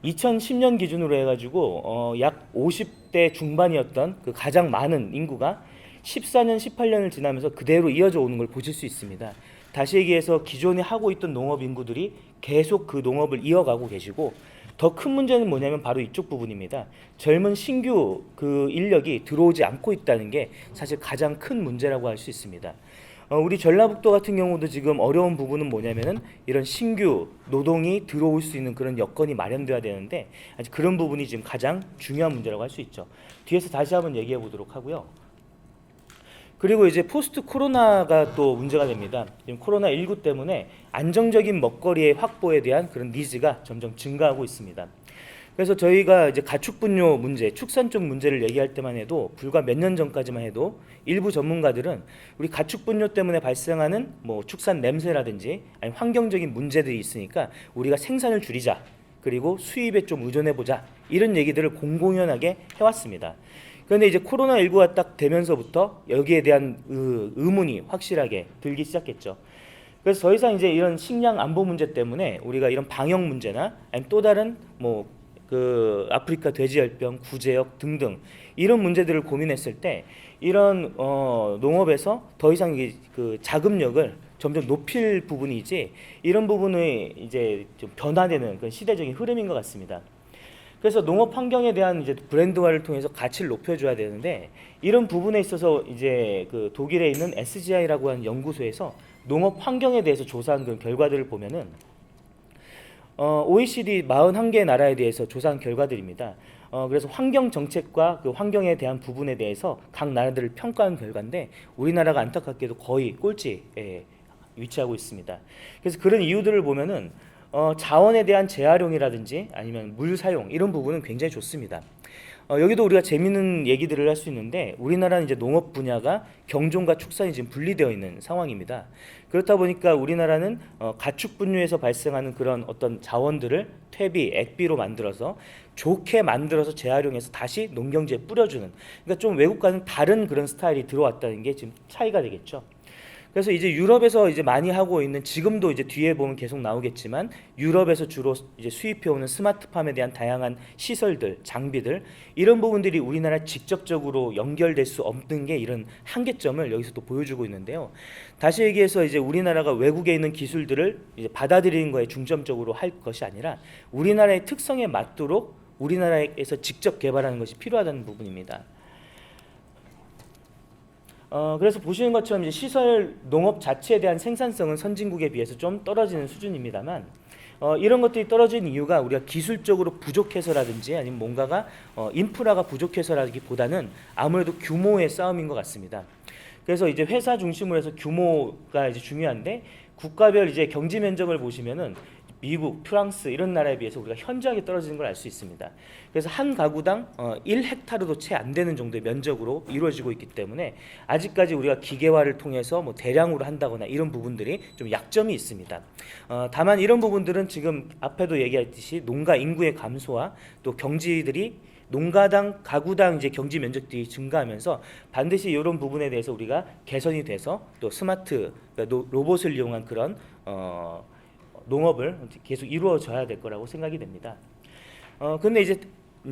2010년 기준으로 해가지고 약 50대 중반이었던 그 가장 많은 인구가 14년, 18년을 지나면서 그대로 이어져 오는 걸 보실 수 있습니다. 다시 얘기해서 기존에 하고 있던 농업 인구들이 계속 그 농업을 이어가고 계시고, 더 큰 문제는 뭐냐면 바로 이쪽 부분입니다. 젊은 신규 그 인력이 들어오지 않고 있다는 게 사실 가장 큰 문제라고 할 수 있습니다. 우리 전라북도 같은 경우도 지금 어려운 부분은 뭐냐면은 이런 신규 노동이 들어올 수 있는 그런 여건이 마련돼야 되는데, 아직 그런 부분이 지금 가장 중요한 문제라고 할 수 있죠. 뒤에서 다시 한번 얘기해 보도록 하고요. 그리고 이제 포스트 코로나가 또 문제가 됩니다. 지금 코로나19 때문에 안정적인 먹거리의 확보에 대한 그런 니즈가 점점 증가하고 있습니다. 그래서 저희가 이제 가축분뇨 문제, 축산 쪽 문제를 얘기할 때만 해도 불과 몇 년 전까지만 해도 일부 전문가들은 우리 가축분뇨 때문에 발생하는 뭐 축산 냄새라든지 아니 환경적인 문제들이 있으니까 우리가 생산을 줄이자, 그리고 수입에 좀 의존해 보자, 이런 얘기들을 공공연하게 해왔습니다. 그런데 이제 코로나19가 딱 되면서부터 여기에 대한 의문이 확실하게 들기 시작했죠. 그래서 더 이상 이제 이런 식량 안보 문제 때문에 우리가 이런 방역 문제나 아니면 또 다른 뭐 그 아프리카 돼지열병, 구제역 등등 이런 문제들을 고민했을 때 이런 농업에서 더 이상 그 자금력을 점점 높일 부분이지, 이런 부분이 이제 좀 변화되는 그런 시대적인 흐름인 것 같습니다. 그래서 농업 환경에 대한 이제 브랜드화를 통해서 가치를 높여줘야 되는데, 이런 부분에 있어서 이제 그 독일에 있는 SGI라고 하는 연구소에서 농업 환경에 대해서 조사한 그런 결과들을 보면은 OECD 41개 나라에 대해서 조사한 결과들입니다. 그래서 환경 정책과 그 환경에 대한 부분에 대해서 각 나라들을 평가한 결과인데, 우리나라가 안타깝게도 거의 꼴찌에 위치하고 있습니다. 그래서 그런 이유들을 보면은 자원에 대한 재활용이라든지 아니면 물 사용, 이런 부분은 굉장히 좋습니다. 여기도 우리가 재미있는 얘기들을 할 수 있는데, 우리나라는 이제 농업 분야가 경종과 축산이 지금 분리되어 있는 상황입니다. 그렇다 보니까 우리나라는 가축 분뇨에서 발생하는 그런 어떤 자원들을 퇴비, 액비로 만들어서 좋게 만들어서 재활용해서 다시 농경지에 뿌려주는, 그러니까 좀 외국과는 다른 그런 스타일이 들어왔다는 게 지금 차이가 되겠죠. 그래서 이제 유럽에서 이제 많이 하고 있는, 지금도 이제 뒤에 보면 계속 나오겠지만 유럽에서 주로 이제 수입해 오는 스마트팜에 대한 다양한 시설들, 장비들, 이런 부분들이 우리나라 직접적으로 연결될 수 없는 게 이런 한계점을 여기서 또 보여주고 있는데요. 다시 얘기해서 이제 우리나라가 외국에 있는 기술들을 이제 받아들이는 거에 중점적으로 할 것이 아니라 우리나라의 특성에 맞도록 우리나라에서 직접 개발하는 것이 필요하다는 부분입니다. 그래서 보시는 것처럼 이제 시설 농업 자체에 대한 생산성은 선진국에 비해서 좀 떨어지는 수준입니다만, 이런 것들이 떨어진 이유가 우리가 기술적으로 부족해서라든지 아니면 뭔가가 인프라가 부족해서라기보다는 아무래도 규모의 싸움인 것 같습니다. 그래서 이제 회사 중심으로 해서 규모가 이제 중요한데, 국가별 이제 경지 면적을 보시면은 미국, 프랑스 이런 나라에 비해서 우리가 현저하게 떨어지는 걸 알 수 있습니다. 그래서 한 가구당 1헥타르도 채 안 되는 정도의 면적으로 이루어지고 있기 때문에 아직까지 우리가 기계화를 통해서 뭐 대량으로 한다거나 이런 부분들이 좀 약점이 있습니다. 다만 이런 부분들은 지금 앞에도 얘기했듯이 농가 인구의 감소와 또 경지들이 농가당 가구당 이제 경지 면적들이 증가하면서 반드시 이런 부분에 대해서 우리가 개선이 돼서 또 스마트, 그러니까 로봇을 이용한 그런 농업을 계속 이루어져야 될 거라고 생각이 됩니다. 근데 이제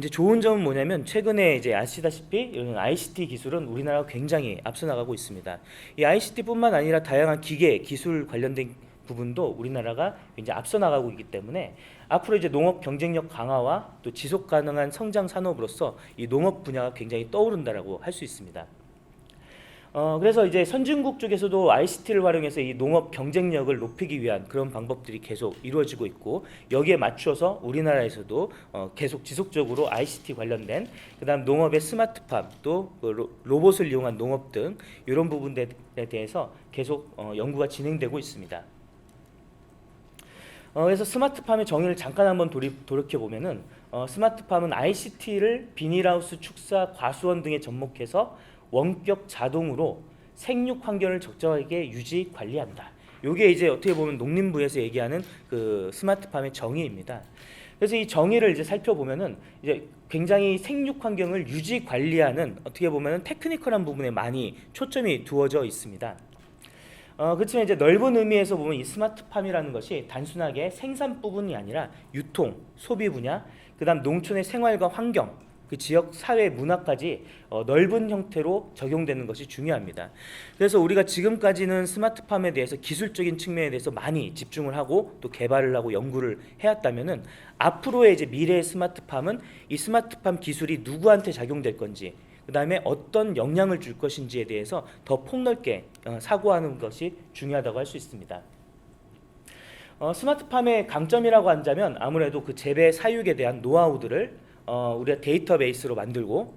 좋은 점은 뭐냐면, 최근에 이제 아시다시피 이런 ICT 기술은 우리나라가 굉장히 앞서 나가고 있습니다. 이 ICT뿐만 아니라 다양한 기계 기술 관련된 부분도 우리나라가 굉장히 앞서 나가고 있기 때문에 앞으로 이제 농업 경쟁력 강화와 또 지속 가능한 성장 산업으로서 이 농업 분야가 굉장히 떠오른다라고 할 수 있습니다. 그래서 이제 선진국 쪽에서도 ICT를 활용해서 이 농업 경쟁력을 높이기 위한 그런 방법들이 계속 이루어지고 있고, 여기에 맞춰서 우리나라에서도 계속 지속적으로 ICT 관련된, 그다음 농업의 스마트팜, 또 로봇을 이용한 농업 등 이런 부분에 대해서 계속 연구가 진행되고 있습니다. 그래서 스마트팜의 정의를 잠깐 한번 돌이켜 보면은, 스마트팜은 ICT를 비닐하우스, 축사, 과수원 등에 접목해서 원격 자동으로 생육 환경을 적절하게 유지 관리한다. 이게 이제 어떻게 보면 농림부에서 얘기하는 그 스마트팜의 정의입니다. 그래서 이 정의를 이제 살펴보면은 이제 굉장히 생육 환경을 유지 관리하는, 어떻게 보면은 테크니컬한 부분에 많이 초점이 두어져 있습니다. 그렇지만 이제 넓은 의미에서 보면 이 스마트팜이라는 것이 단순하게 생산 부분이 아니라 유통, 소비 분야, 그다음 농촌의 생활과 환경, 그 지역 사회 문화까지 넓은 형태로 적용되는 것이 중요합니다. 그래서 우리가 지금까지는 스마트팜에 대해서 기술적인 측면에 대해서 많이 집중을 하고 또 개발을 하고 연구를 해왔다면은, 앞으로의 이제 미래의 스마트팜은 이 스마트팜 기술이 누구한테 작용될 건지, 그 다음에 어떤 영향을 줄 것인지에 대해서 더 폭넓게 사고하는 것이 중요하다고 할 수 있습니다. 스마트팜의 강점이라고 한다면 아무래도 그 재배 사육에 대한 노하우들을 우리가 데이터베이스로 만들고,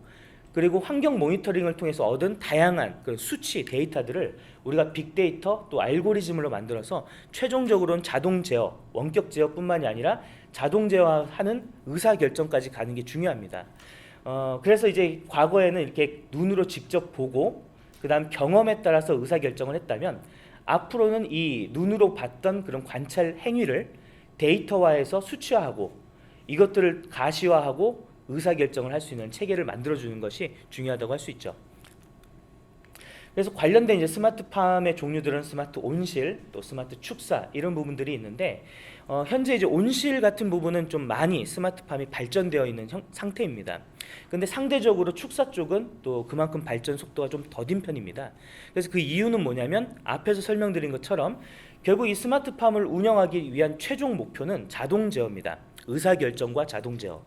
그리고 환경 모니터링을 통해서 얻은 다양한 그런 수치 데이터들을 우리가 빅데이터 또 알고리즘으로 만들어서 최종적으로는 자동 제어, 원격 제어뿐만이 아니라 자동 제어하는 의사 결정까지 가는 게 중요합니다. 그래서 이제 과거에는 이렇게 눈으로 직접 보고 그다음 경험에 따라서 의사 결정을 했다면, 앞으로는 이 눈으로 봤던 그런 관찰 행위를 데이터화해서 수치화하고 이것들을 가시화하고 의사결정을 할 수 있는 체계를 만들어주는 것이 중요하다고 할 수 있죠. 그래서 관련된 이제 스마트팜의 종류들은 스마트 온실, 또 스마트 축사 이런 부분들이 있는데, 현재 이제 온실 같은 부분은 좀 많이 스마트팜이 발전되어 있는 상태입니다. 근데 상대적으로 축사 쪽은 또 그만큼 발전 속도가 좀 더딘 편입니다. 그래서 그 이유는 뭐냐면, 앞에서 설명드린 것처럼 결국 이 스마트팜을 운영하기 위한 최종 목표는 자동 제어입니다. 의사결정과 자동 제어.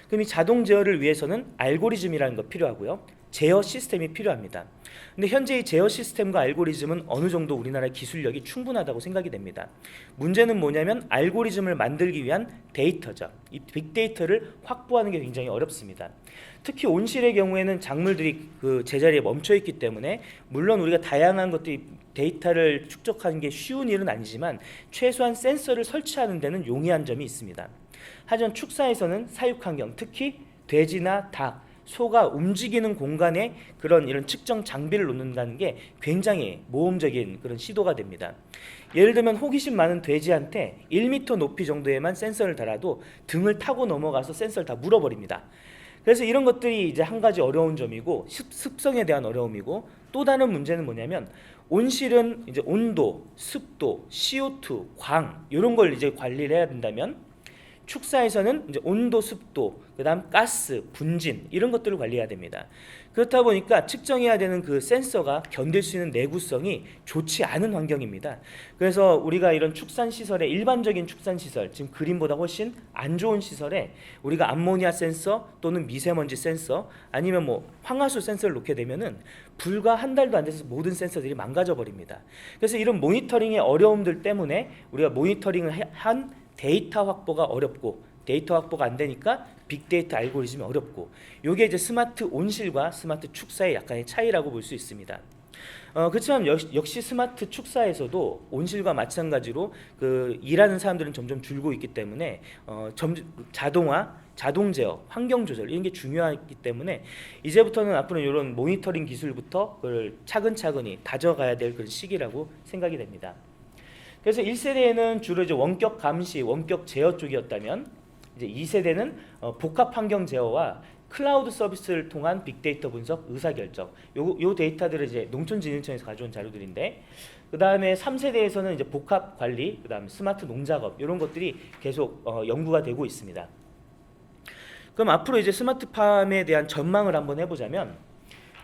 그럼 이 자동 제어를 위해서는 알고리즘이라는 거 필요하고요, 제어 시스템이 필요합니다. 근데 현재 이 제어 시스템과 알고리즘은 어느 정도 우리나라의 기술력이 충분하다고 생각이 됩니다. 문제는 뭐냐면 알고리즘을 만들기 위한 데이터죠. 이 빅데이터를 확보하는 게 굉장히 어렵습니다. 특히 온실의 경우에는 작물들이 그 제자리에 멈춰 있기 때문에, 물론 우리가 다양한 것들이 데이터를 축적하는 게 쉬운 일은 아니지만 최소한 센서를 설치하는 데는 용이한 점이 있습니다. 하지만 축사에서는 사육 환경, 특히 돼지나 닭, 소가 움직이는 공간에 그런 이런 측정 장비를 놓는다는 게 굉장히 모험적인 그런 시도가 됩니다. 예를 들면 호기심 많은 돼지한테 1m 높이 정도에만 센서를 달아도 등을 타고 넘어가서 센서를 다 물어버립니다. 그래서 이런 것들이 이제 한 가지 어려운 점이고 습성에 대한 어려움이고, 또 다른 문제는 뭐냐면 온실은 이제 온도, 습도, CO2, 광 이런 걸 이제 관리를 해야 된다면 축사에서는 이제 온도, 습도, 그다음 가스, 분진 이런 것들을 관리해야 됩니다. 그렇다 보니까 측정해야 되는 그 센서가 견딜 수 있는 내구성이 좋지 않은 환경입니다. 그래서 우리가 이런 축산 시설의 일반적인 축산 시설, 지금 그림보다 훨씬 안 좋은 시설에 우리가 암모니아 센서 또는 미세먼지 센서 아니면 뭐 황화수 센서를 놓게 되면은 불과 한 달도 안 돼서 모든 센서들이 망가져 버립니다. 그래서 이런 모니터링의 어려움들 때문에 우리가 모니터링을 한 데이터 확보가 어렵고, 데이터 확보가 안 되니까 빅데이터 알고리즘이 어렵고, 이게 이제 스마트 온실과 스마트 축사의 약간의 차이라고 볼 수 있습니다. 그렇지만 역시 스마트 축사에서도 온실과 마찬가지로 그 일하는 사람들은 점점 줄고 있기 때문에 자동화, 자동 제어, 환경 조절 이런 게 중요하기 때문에 이제부터는 앞으로 이런 모니터링 기술부터 그걸 차근차근히 다져가야 될 그런 시기라고 생각이 됩니다. 그래서 1세대에는 주로 이제 원격 감시, 원격 제어 쪽이었다면 이제 2세대는 복합 환경 제어와 클라우드 서비스를 통한 빅데이터 분석, 의사결정 요 데이터들을 이제 농촌진흥청에서 가져온 자료들인데, 그 다음에 3세대에서는 이제 복합 관리, 그 다음에 스마트 농작업 이런 것들이 계속 연구가 되고 있습니다. 그럼 앞으로 이제 스마트팜에 대한 전망을 한번 해보자면,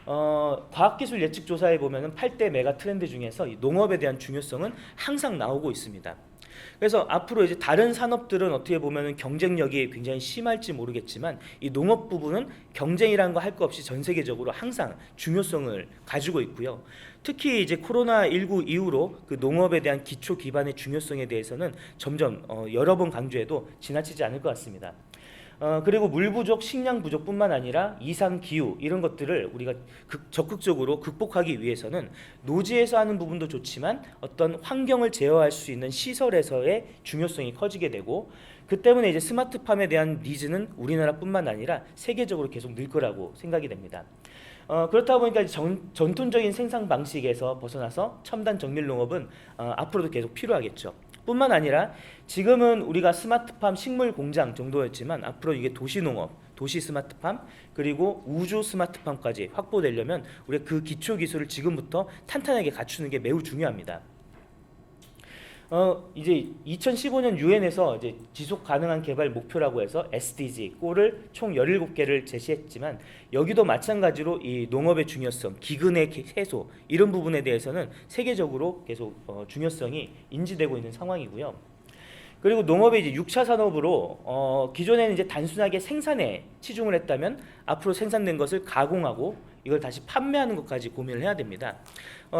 과학기술 예측 조사에 보면은 8대 메가 트렌드 중에서 이 농업에 대한 중요성은 항상 나오고 있습니다. 그래서 앞으로 이제 다른 산업들은 어떻게 보면은 경쟁력이 굉장히 심할지 모르겠지만 이 농업 부분은 경쟁이라는 거 할 거 없이 전 세계적으로 항상 중요성을 가지고 있고요. 특히 이제 코로나19 이후로 그 농업에 대한 기초 기반의 중요성에 대해서는 점점 여러 번 강조해도 지나치지 않을 것 같습니다. 그리고 물 부족, 식량 부족뿐만 아니라 이상 기후 이런 것들을 우리가 적극적으로 극복하기 위해서는 노지에서 하는 부분도 좋지만 어떤 환경을 제어할 수 있는 시설에서의 중요성이 커지게 되고, 그 때문에 이제 스마트팜에 대한 니즈는 우리나라뿐만 아니라 세계적으로 계속 늘 거라고 생각이 됩니다. 그렇다 보니까 전통적인 생산 방식에서 벗어나서 첨단 정밀 농업은 앞으로도 계속 필요하겠죠. 뿐만 아니라 지금은 우리가 스마트팜 식물 공장 정도였지만 앞으로 이게 도시농업, 도시 스마트팜 그리고 우주 스마트팜까지 확보되려면 우리가 그 기초 기술을 지금부터 탄탄하게 갖추는 게 매우 중요합니다. 이제 2015년 유엔에서 이제 지속 가능한 개발 목표라고 해서 SDG 골을 총 17개를 제시했지만 여기도 마찬가지로 이 농업의 중요성, 기근의 해소 이런 부분에 대해서는 세계적으로 계속 중요성이 인지되고 있는 상황이고요. 그리고 농업의 이제 6차 산업으로 기존에는 이제 단순하게 생산에 치중을 했다면 앞으로 생산된 것을 가공하고 이걸 다시 판매하는 것까지 고민을 해야 됩니다.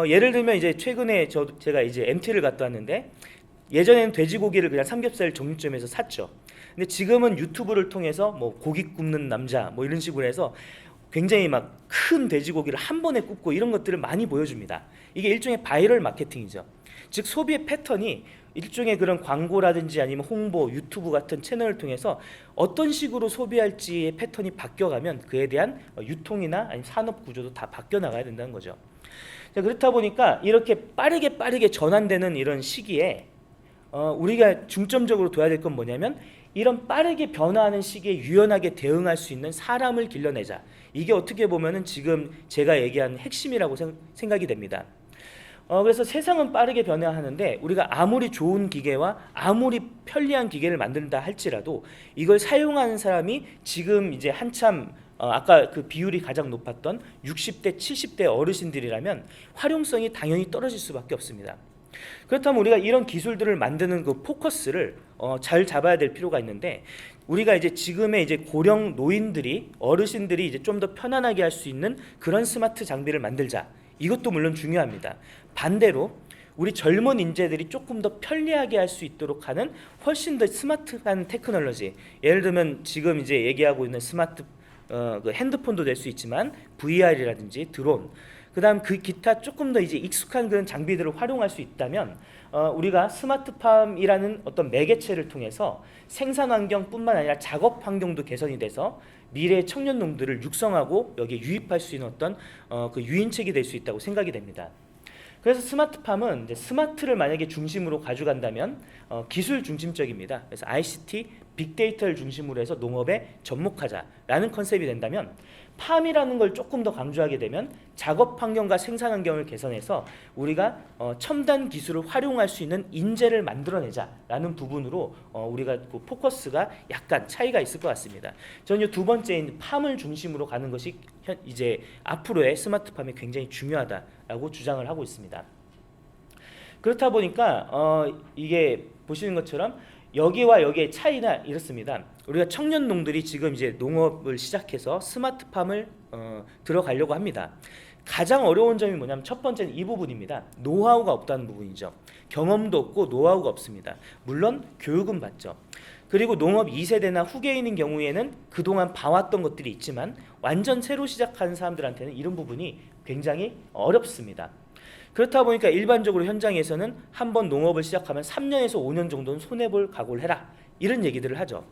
예를 들면 이제 최근에 제가 이제 MT를 갔다 왔는데 예전에는 돼지고기를 그냥 삼겹살 정육점에서 샀죠. 근데 지금은 유튜브를 통해서 뭐 고기 굽는 남자 뭐 이런 식으로 해서 굉장히 막 큰 돼지고기를 한 번에 굽고 이런 것들을 많이 보여줍니다. 이게 일종의 바이럴 마케팅이죠. 즉 소비의 패턴이 일종의 그런 광고라든지 아니면 홍보, 유튜브 같은 채널을 통해서 어떤 식으로 소비할지의 패턴이 바뀌어가면 그에 대한 유통이나 아니면 산업 구조도 다 바뀌어 나가야 된다는 거죠. 자, 그렇다 보니까 이렇게 빠르게 전환되는 이런 시기에 우리가 중점적으로 둬야 될 건 뭐냐면 이런 빠르게 변화하는 시기에 유연하게 대응할 수 있는 사람을 길러내자. 이게 어떻게 보면은 지금 제가 얘기한 핵심이라고 생각이 됩니다. 그래서 세상은 빠르게 변화하는데 우리가 아무리 좋은 기계와 아무리 편리한 기계를 만든다 할지라도 이걸 사용하는 사람이 지금 이제 한참 아까 그 비율이 가장 높았던 60대, 70대 어르신들이라면 활용성이 당연히 떨어질 수밖에 없습니다. 그렇다면 우리가 이런 기술들을 만드는 그 포커스를 잘 잡아야 될 필요가 있는데 우리가 이제 지금의 이제 고령 노인들이 어르신들이 이제 좀 더 편안하게 할 수 있는 그런 스마트 장비를 만들자. 이것도 물론 중요합니다. 반대로 우리 젊은 인재들이 조금 더 편리하게 할 수 있도록 하는 훨씬 더 스마트한 테크놀로지. 예를 들면 지금 이제 얘기하고 있는 스마트 그 핸드폰도 될 수 있지만 VR이라든지 드론, 그다음 그 기타 조금 더 이제 익숙한 그런 장비들을 활용할 수 있다면 우리가 스마트팜이라는 어떤 매개체를 통해서 생산 환경뿐만 아니라 작업 환경도 개선이 돼서 미래의 청년 농들을 육성하고 여기에 유입할 수 있는 어떤 그 유인책이 될 수 있다고 생각이 됩니다. 그래서 스마트팜은 이제 스마트를 만약에 중심으로 가져간다면 기술 중심적입니다. 그래서 ICT, 빅데이터를 중심으로 해서 농업에 접목하자라는 컨셉이 된다면, 팜이라는 걸 조금 더 강조하게 되면 작업 환경과 생산 환경을 개선해서 우리가 첨단 기술을 활용할 수 있는 인재를 만들어내자라는 부분으로 우리가 그 포커스가 약간 차이가 있을 것 같습니다. 저는 두 번째인 팜을 중심으로 가는 것이 이제 앞으로의 스마트팜이 굉장히 중요하다라고 주장을 하고 있습니다. 그렇다 보니까 이게 보시는 것처럼 여기와 여기의 차이나 이렇습니다. 우리가 청년농들이 지금 이제 농업을 시작해서 스마트팜을 들어가려고 합니다. 가장 어려운 점이 뭐냐면 첫 번째는 이 부분입니다. 노하우가 없다는 부분이죠. 경험도 없고 노하우가 없습니다. 물론 교육은 받죠. 그리고 농업 2세대나 후계인인 경우에는 그동안 봐왔던 것들이 있지만 완전 새로 시작하는 사람들한테는 이런 부분이 굉장히 어렵습니다. 그렇다 보니까 일반적으로 현장에서는 한번 농업을 시작하면 3년에서 5년 정도는 손해볼 각오를 해라, 이런 얘기들을 하죠.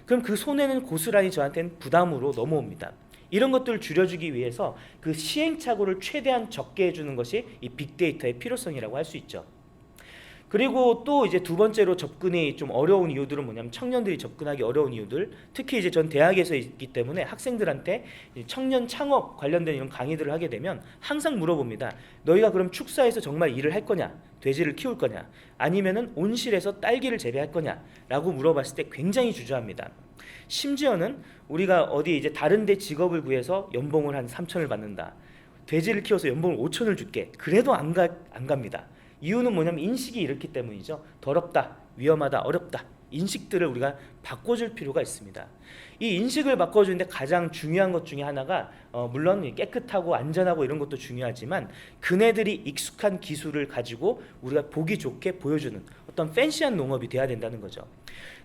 그럼 그 손해는 고스란히 저한테는 부담으로 넘어옵니다. 이런 것들을 줄여주기 위해서 그 시행착오를 최대한 적게 해주는 것이 이 빅데이터의 필요성이라고 할 수 있죠. 그리고 또 이제 두 번째로 접근이 좀 어려운 이유들은 뭐냐면 청년들이 접근하기 어려운 이유들, 특히 이제 전 대학에서 있기 때문에 학생들한테 청년 창업 관련된 이런 강의들을 하게 되면 항상 물어봅니다. 너희가 그럼 축사에서 정말 일을 할 거냐? 돼지를 키울 거냐? 아니면은 온실에서 딸기를 재배할 거냐라고 물어봤을 때 굉장히 주저합니다. 심지어는 우리가 어디 이제 다른 데 직업을 구해서 연봉을 한 3천을 받는다. 돼지를 키워서 연봉을 5천을 줄게. 그래도 안 갑니다. 이유는 뭐냐면 인식이 이렇기 때문이죠. 더럽다, 위험하다, 어렵다. 인식들을 우리가 바꿔줄 필요가 있습니다. 이 인식을 바꿔주는데 가장 중요한 것 중에 하나가 물론 깨끗하고 안전하고 이런 것도 중요하지만 그네들이 익숙한 기술을 가지고 우리가 보기 좋게 보여주는 어떤 팬시한 농업이 돼야 된다는 거죠.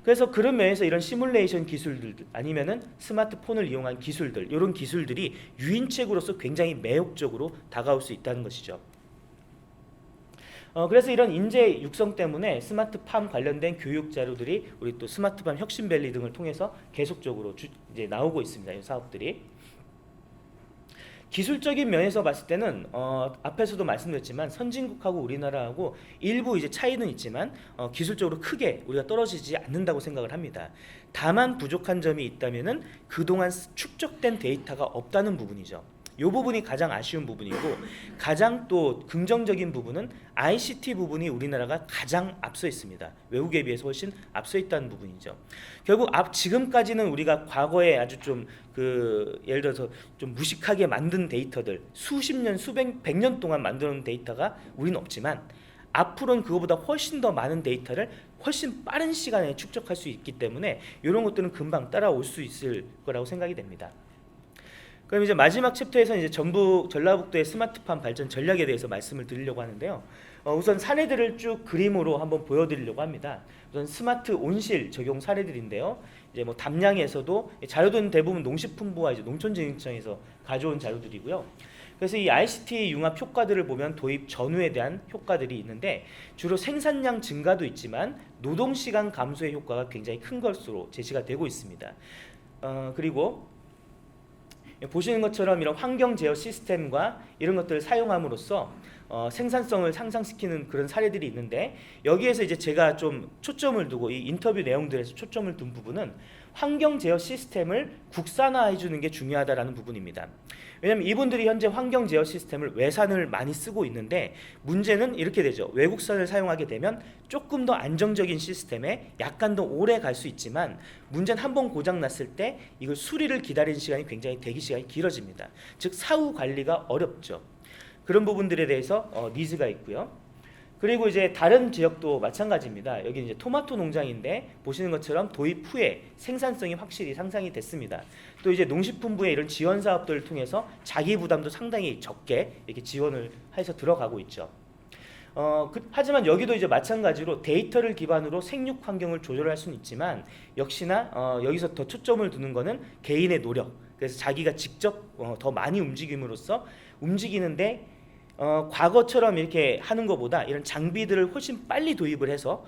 그래서 그런 면에서 이런 시뮬레이션 기술들 아니면은 스마트폰을 이용한 기술들, 이런 기술들이 유인책으로서 굉장히 매혹적으로 다가올 수 있다는 것이죠. 그래서 이런 인재 육성 때문에 스마트팜 관련된 교육 자료들이 우리 또 스마트팜 혁신밸리 등을 통해서 계속적으로 이제 나오고 있습니다. 이 사업들이. 기술적인 면에서 봤을 때는 앞에서도 말씀드렸지만 선진국하고 우리나라하고 일부 이제 차이는 있지만 기술적으로 크게 우리가 떨어지지 않는다고 생각을 합니다. 다만 부족한 점이 있다면은 그동안 축적된 데이터가 없다는 부분이죠. 이 부분이 가장 아쉬운 부분이고, 가장 또 긍정적인 부분은 ICT 부분이 우리나라가 가장 앞서 있습니다. 외국에 비해서 훨씬 앞서 있다는 부분이죠. 결국 지금까지는 우리가 과거에 아주 좀 예를 들어서 좀 무식하게 만든 데이터들, 수십 년, 백 년 동안 만들어놓은 데이터가 우리는 없지만 앞으로는 그거보다 훨씬 더 많은 데이터를 훨씬 빠른 시간에 축적할 수 있기 때문에 이런 것들은 금방 따라올 수 있을 거라고 생각이 됩니다. 그럼 이제 마지막 챕터에서는 이제 전라북도의 스마트팜 발전 전략에 대해서 말씀을 드리려고 하는데요. 우선 사례들을 쭉 그림으로 한번 보여드리려고 합니다. 우선 스마트 온실 적용 사례들인데요. 이제 뭐 담양에서도 자료들은 대부분 농식품부와 이제 농촌진흥청에서 가져온 자료들이고요. 그래서 이 ICT 융합 효과들을 보면 도입 전후에 대한 효과들이 있는데 주로 생산량 증가도 있지만 노동 시간 감소의 효과가 굉장히 큰 것으로 제시가 되고 있습니다. 그리고 보시는 것처럼 이런 환경 제어 시스템과 이런 것들을 사용함으로써 생산성을 상승시키는 그런 사례들이 있는데, 여기에서 이제 제가 좀 초점을 두고 이 인터뷰 내용들에서 초점을 둔 부분은 환경 제어 시스템을 국산화해 주는 게 중요하다라는 부분입니다. 왜냐하면 이분들이 현재 환경 제어 시스템을 외산을 많이 쓰고 있는데 문제는 이렇게 되죠. 외국산을 사용하게 되면 조금 더 안정적인 시스템에 약간 더 오래 갈 수 있지만 문제는 한번 고장 났을 때 이걸 수리를 기다리는 시간이 굉장히 대기 시간이 길어집니다. 즉 사후 관리가 어렵죠. 그런 부분들에 대해서 니즈가 있고요. 그리고 이제 다른 지역도 마찬가지입니다. 여기 이제 토마토 농장인데 보시는 것처럼 도입 후에 생산성이 확실히 상승이 됐습니다. 또 이제 농식품부의 이런 지원 사업들을 통해서 자기 부담도 상당히 적게 이렇게 지원을 해서 들어가고 있죠. 하지만 여기도 이제 마찬가지로 데이터를 기반으로 생육 환경을 조절할 수는 있지만 역시나 여기서 더 초점을 두는 거는 개인의 노력. 그래서 자기가 직접 더 많이 움직임으로써 움직이는데 과거처럼 이렇게 하는 것보다 이런 장비들을 훨씬 빨리 도입을 해서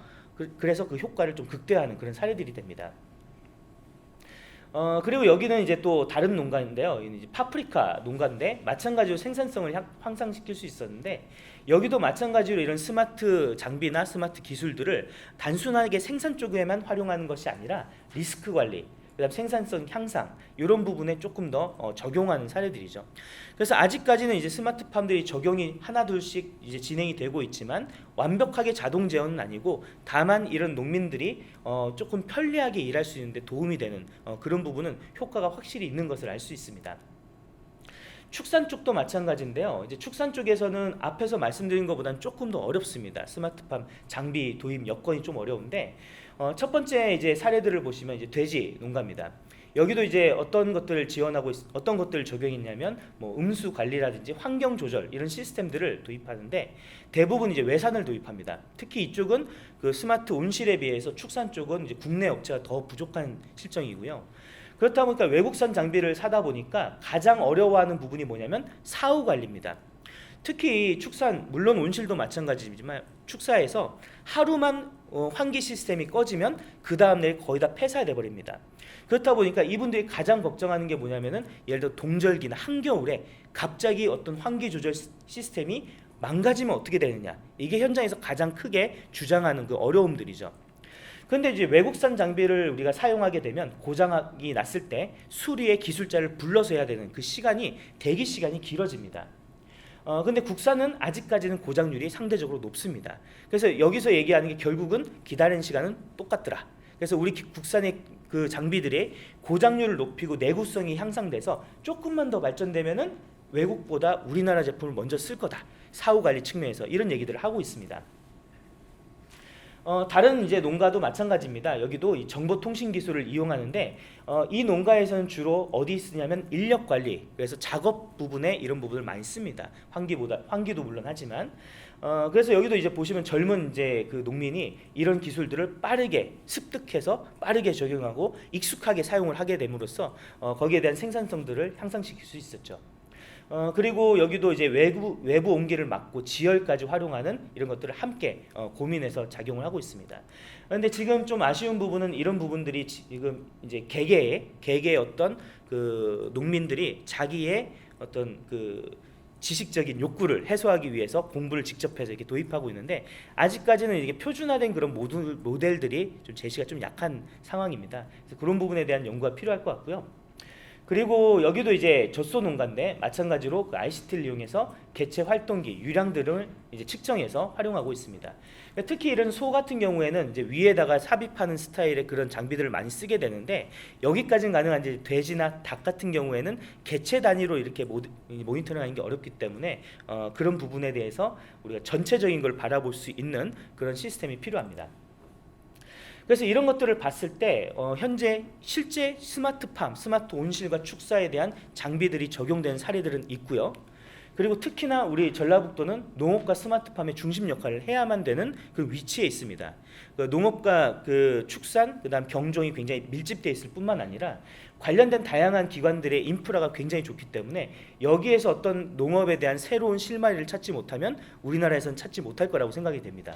그래서 그 효과를 좀 극대화하는 그런 사례들이 됩니다. 그리고 여기는 이제 또 다른 농가인데요. 이제 파프리카 농가인데 마찬가지로 생산성을 향상시킬 수 있었는데 여기도 마찬가지로 이런 스마트 장비나 스마트 기술들을 단순하게 생산 쪽에만 활용하는 것이 아니라 리스크 관리, 그다음 생산성 향상 이런 부분에 조금 더 적용하는 사례들이죠. 그래서 아직까지는 이제 스마트팜들이 적용이 하나둘씩 이제 진행이 되고 있지만 완벽하게 자동 제어는 아니고 다만 이런 농민들이 조금 편리하게 일할 수 있는데 도움이 되는 그런 부분은 효과가 확실히 있는 것을 알 수 있습니다. 축산 쪽도 마찬가지인데요. 이제 축산 쪽에서는 앞에서 말씀드린 것보다는 조금 더 어렵습니다. 스마트팜 장비 도입 여건이 좀 어려운데 첫 번째 이제 사례들을 보시면 이제 돼지 농가입니다. 여기도 이제 어떤 것들을 지원하고 어떤 것들을 적용했냐면 뭐 음수 관리라든지 환경 조절 이런 시스템들을 도입하는데 대부분 이제 외산을 도입합니다. 특히 이쪽은 그 스마트 온실에 비해서 축산 쪽은 이제 국내 업체가 더 부족한 실정이고요. 그렇다 보니까 외국산 장비를 사다 보니까 가장 어려워하는 부분이 뭐냐면 사후 관리입니다. 특히 축산, 물론 온실도 마찬가지지만 축사에서 하루만 환기 시스템이 꺼지면 그 다음날 거의 다 폐사돼 버립니다. 그렇다 보니까 이분들이 가장 걱정하는 게 뭐냐면은 예를 들어 동절기나 한겨울에 갑자기 어떤 환기 조절 시스템이 망가지면 어떻게 되느냐, 이게 현장에서 가장 크게 주장하는 그 어려움들이죠. 그런데 이제 외국산 장비를 우리가 사용하게 되면 고장이 났을 때 수리의 기술자를 불러서 해야 되는 그 시간이, 대기 시간이 길어집니다. 근데 국산은 아직까지는 고장률이 상대적으로 높습니다. 그래서 여기서 얘기하는 게 결국은 기다리는 시간은 똑같더라. 그래서 우리 국산의 그 장비들이 고장률을 높이고 내구성이 향상돼서 조금만 더 발전되면은 외국보다 우리나라 제품을 먼저 쓸 거다. 사후 관리 측면에서 이런 얘기들을 하고 있습니다. 다른 이제 농가도 마찬가지입니다. 여기도 이 정보통신 기술을 이용하는데 이 농가에서는 주로 어디 쓰냐면 인력 관리, 그래서 작업 부분에 이런 부분을 많이 씁니다. 환기도 물론 하지만 그래서 여기도 이제 보시면 젊은 이제 그 농민이 이런 기술들을 빠르게 습득해서 빠르게 적용하고 익숙하게 사용을 하게 됨으로써 거기에 대한 생산성들을 향상시킬 수 있었죠. 그리고 여기도 이제 외부 온기를 막고 지열까지 활용하는 이런 것들을 함께 고민해서 작용을 하고 있습니다. 그런데 지금 좀 아쉬운 부분은 이런 부분들이 지금 이제 개개의 어떤 그 농민들이 자기의 어떤 그 지식적인 욕구를 해소하기 위해서 공부를 직접 해서 이렇게 도입하고 있는데 아직까지는 이게 표준화된 그런 모델들이 좀 제시가 좀 약한 상황입니다. 그래서 그런 부분에 대한 연구가 필요할 것 같고요. 그리고 여기도 이제 젖소 농가인데 마찬가지로 그 ICT를 이용해서 개체 활동기, 유량들을 이제 측정해서 활용하고 있습니다. 특히 이런 소 같은 경우에는 이제 위에다가 삽입하는 스타일의 그런 장비들을 많이 쓰게 되는데 여기까지는 가능한지 돼지나 닭 같은 경우에는 개체 단위로 이렇게 모니터링하는 게 어렵기 때문에 그런 부분에 대해서 우리가 전체적인 걸 바라볼 수 있는 그런 시스템이 필요합니다. 그래서 이런 것들을 봤을 때 현재 실제 스마트팜, 스마트 온실과 축사에 대한 장비들이 적용된 사례들은 있고요. 그리고 특히나 우리 전라북도는 농업과 스마트팜의 중심 역할을 해야만 되는 그 위치에 있습니다. 그 농업과 그 축산, 그다음 경종이 굉장히 밀집되어 있을 뿐만 아니라 관련된 다양한 기관들의 인프라가 굉장히 좋기 때문에 여기에서 어떤 농업에 대한 새로운 실마리를 찾지 못하면 우리나라에서는 찾지 못할 거라고 생각이 됩니다.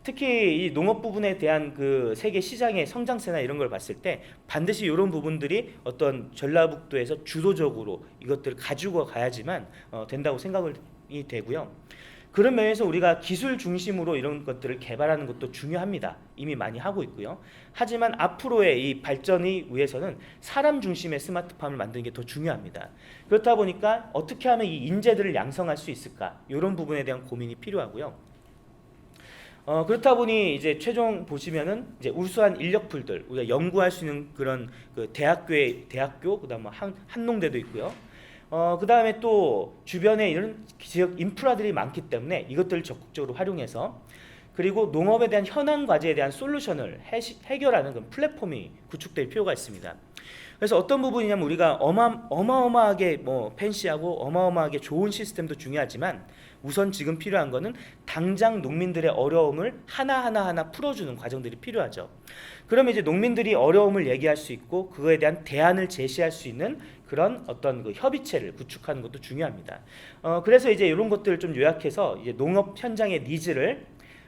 특히 이 농업 부분에 대한 그 세계 시장의 성장세나 이런 걸 봤을 때 반드시 이런 부분들이 어떤 전라북도에서 주도적으로 이것들을 가지고 가야지만 된다고 생각이 되고요. 그런 면에서 우리가 기술 중심으로 이런 것들을 개발하는 것도 중요합니다. 이미 많이 하고 있고요. 하지만 앞으로의 이 발전을 위해서는 사람 중심의 스마트팜을 만드는 게 더 중요합니다. 그렇다 보니까 어떻게 하면 이 인재들을 양성할 수 있을까? 이런 부분에 대한 고민이 필요하고요. 그렇다 보니 이제 최종 보시면은 이제 우수한 인력풀들, 우리가 연구할 수 있는 그런 그 대학교, 그다음 뭐 한농대도 있고요. 그다음에 또 주변에 이런 지역 인프라들이 많기 때문에 이것들을 적극적으로 활용해서, 그리고 농업에 대한 현안 과제에 대한 솔루션을 해결하는 그런 플랫폼이 구축될 필요가 있습니다. 그래서 어떤 부분이냐면 우리가 어마어마하게 뭐 팬시하고 어마어마하게 좋은 시스템도 중요하지만 우선 지금 필요한 거는 당장 농민들의 어려움을 하나하나 풀어주는 과정들이 필요하죠. 그러면 이제 농민들이 어려움을 얘기할 수 있고 그거에 대한 대안을 제시할 수 있는 그런 어떤 그 협의체를 구축하는 것도 중요합니다. 그래서 이제 이런 것들을 좀 요약해서 이제 농업 현장의 니즈를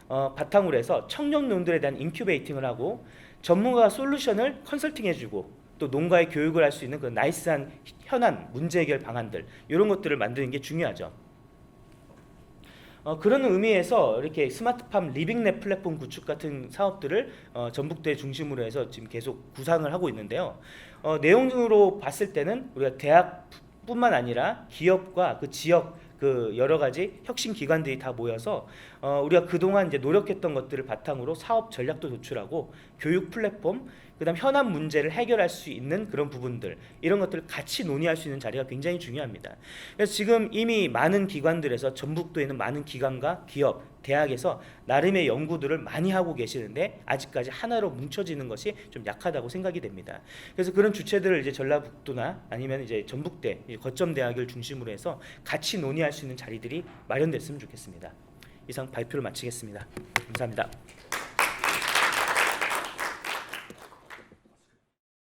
바탕으로 해서 청년 농들에 대한 인큐베이팅을 하고 전문가 솔루션을 컨설팅해주고 또 농가의 교육을 할 수 있는 그 나이스한 현안 문제 해결 방안들 이런 것들을 만드는 게 중요하죠. 그런 의미에서 이렇게 스마트팜 리빙랩 플랫폼 구축 같은 사업들을 전북대 중심으로 해서 지금 계속 구상을 하고 있는데요. 내용으로 봤을 때는 우리가 대학뿐만 아니라 기업과 그 지역 그 여러 가지 혁신 기관들이 다 모여서 우리가 그동안 이제 노력했던 것들을 바탕으로 사업 전략도 도출하고 교육 플랫폼, 그다음 현안 문제를 해결할 수 있는 그런 부분들 이런 것들을 같이 논의할 수 있는 자리가 굉장히 중요합니다. 그래서 지금 이미 많은 기관들에서 전북도에 있는 많은 기관과 기업, 대학에서 나름의 연구들을 많이 하고 계시는데 아직까지 하나로 뭉쳐지는 것이 좀 약하다고 생각이 됩니다. 그래서 그런 주체들을 이제 전라북도나 아니면 이제 전북대, 거점 대학을 중심으로 해서 같이 논의할 수 있는 자리들이 마련됐으면 좋겠습니다. 이상 발표를 마치겠습니다. 감사합니다.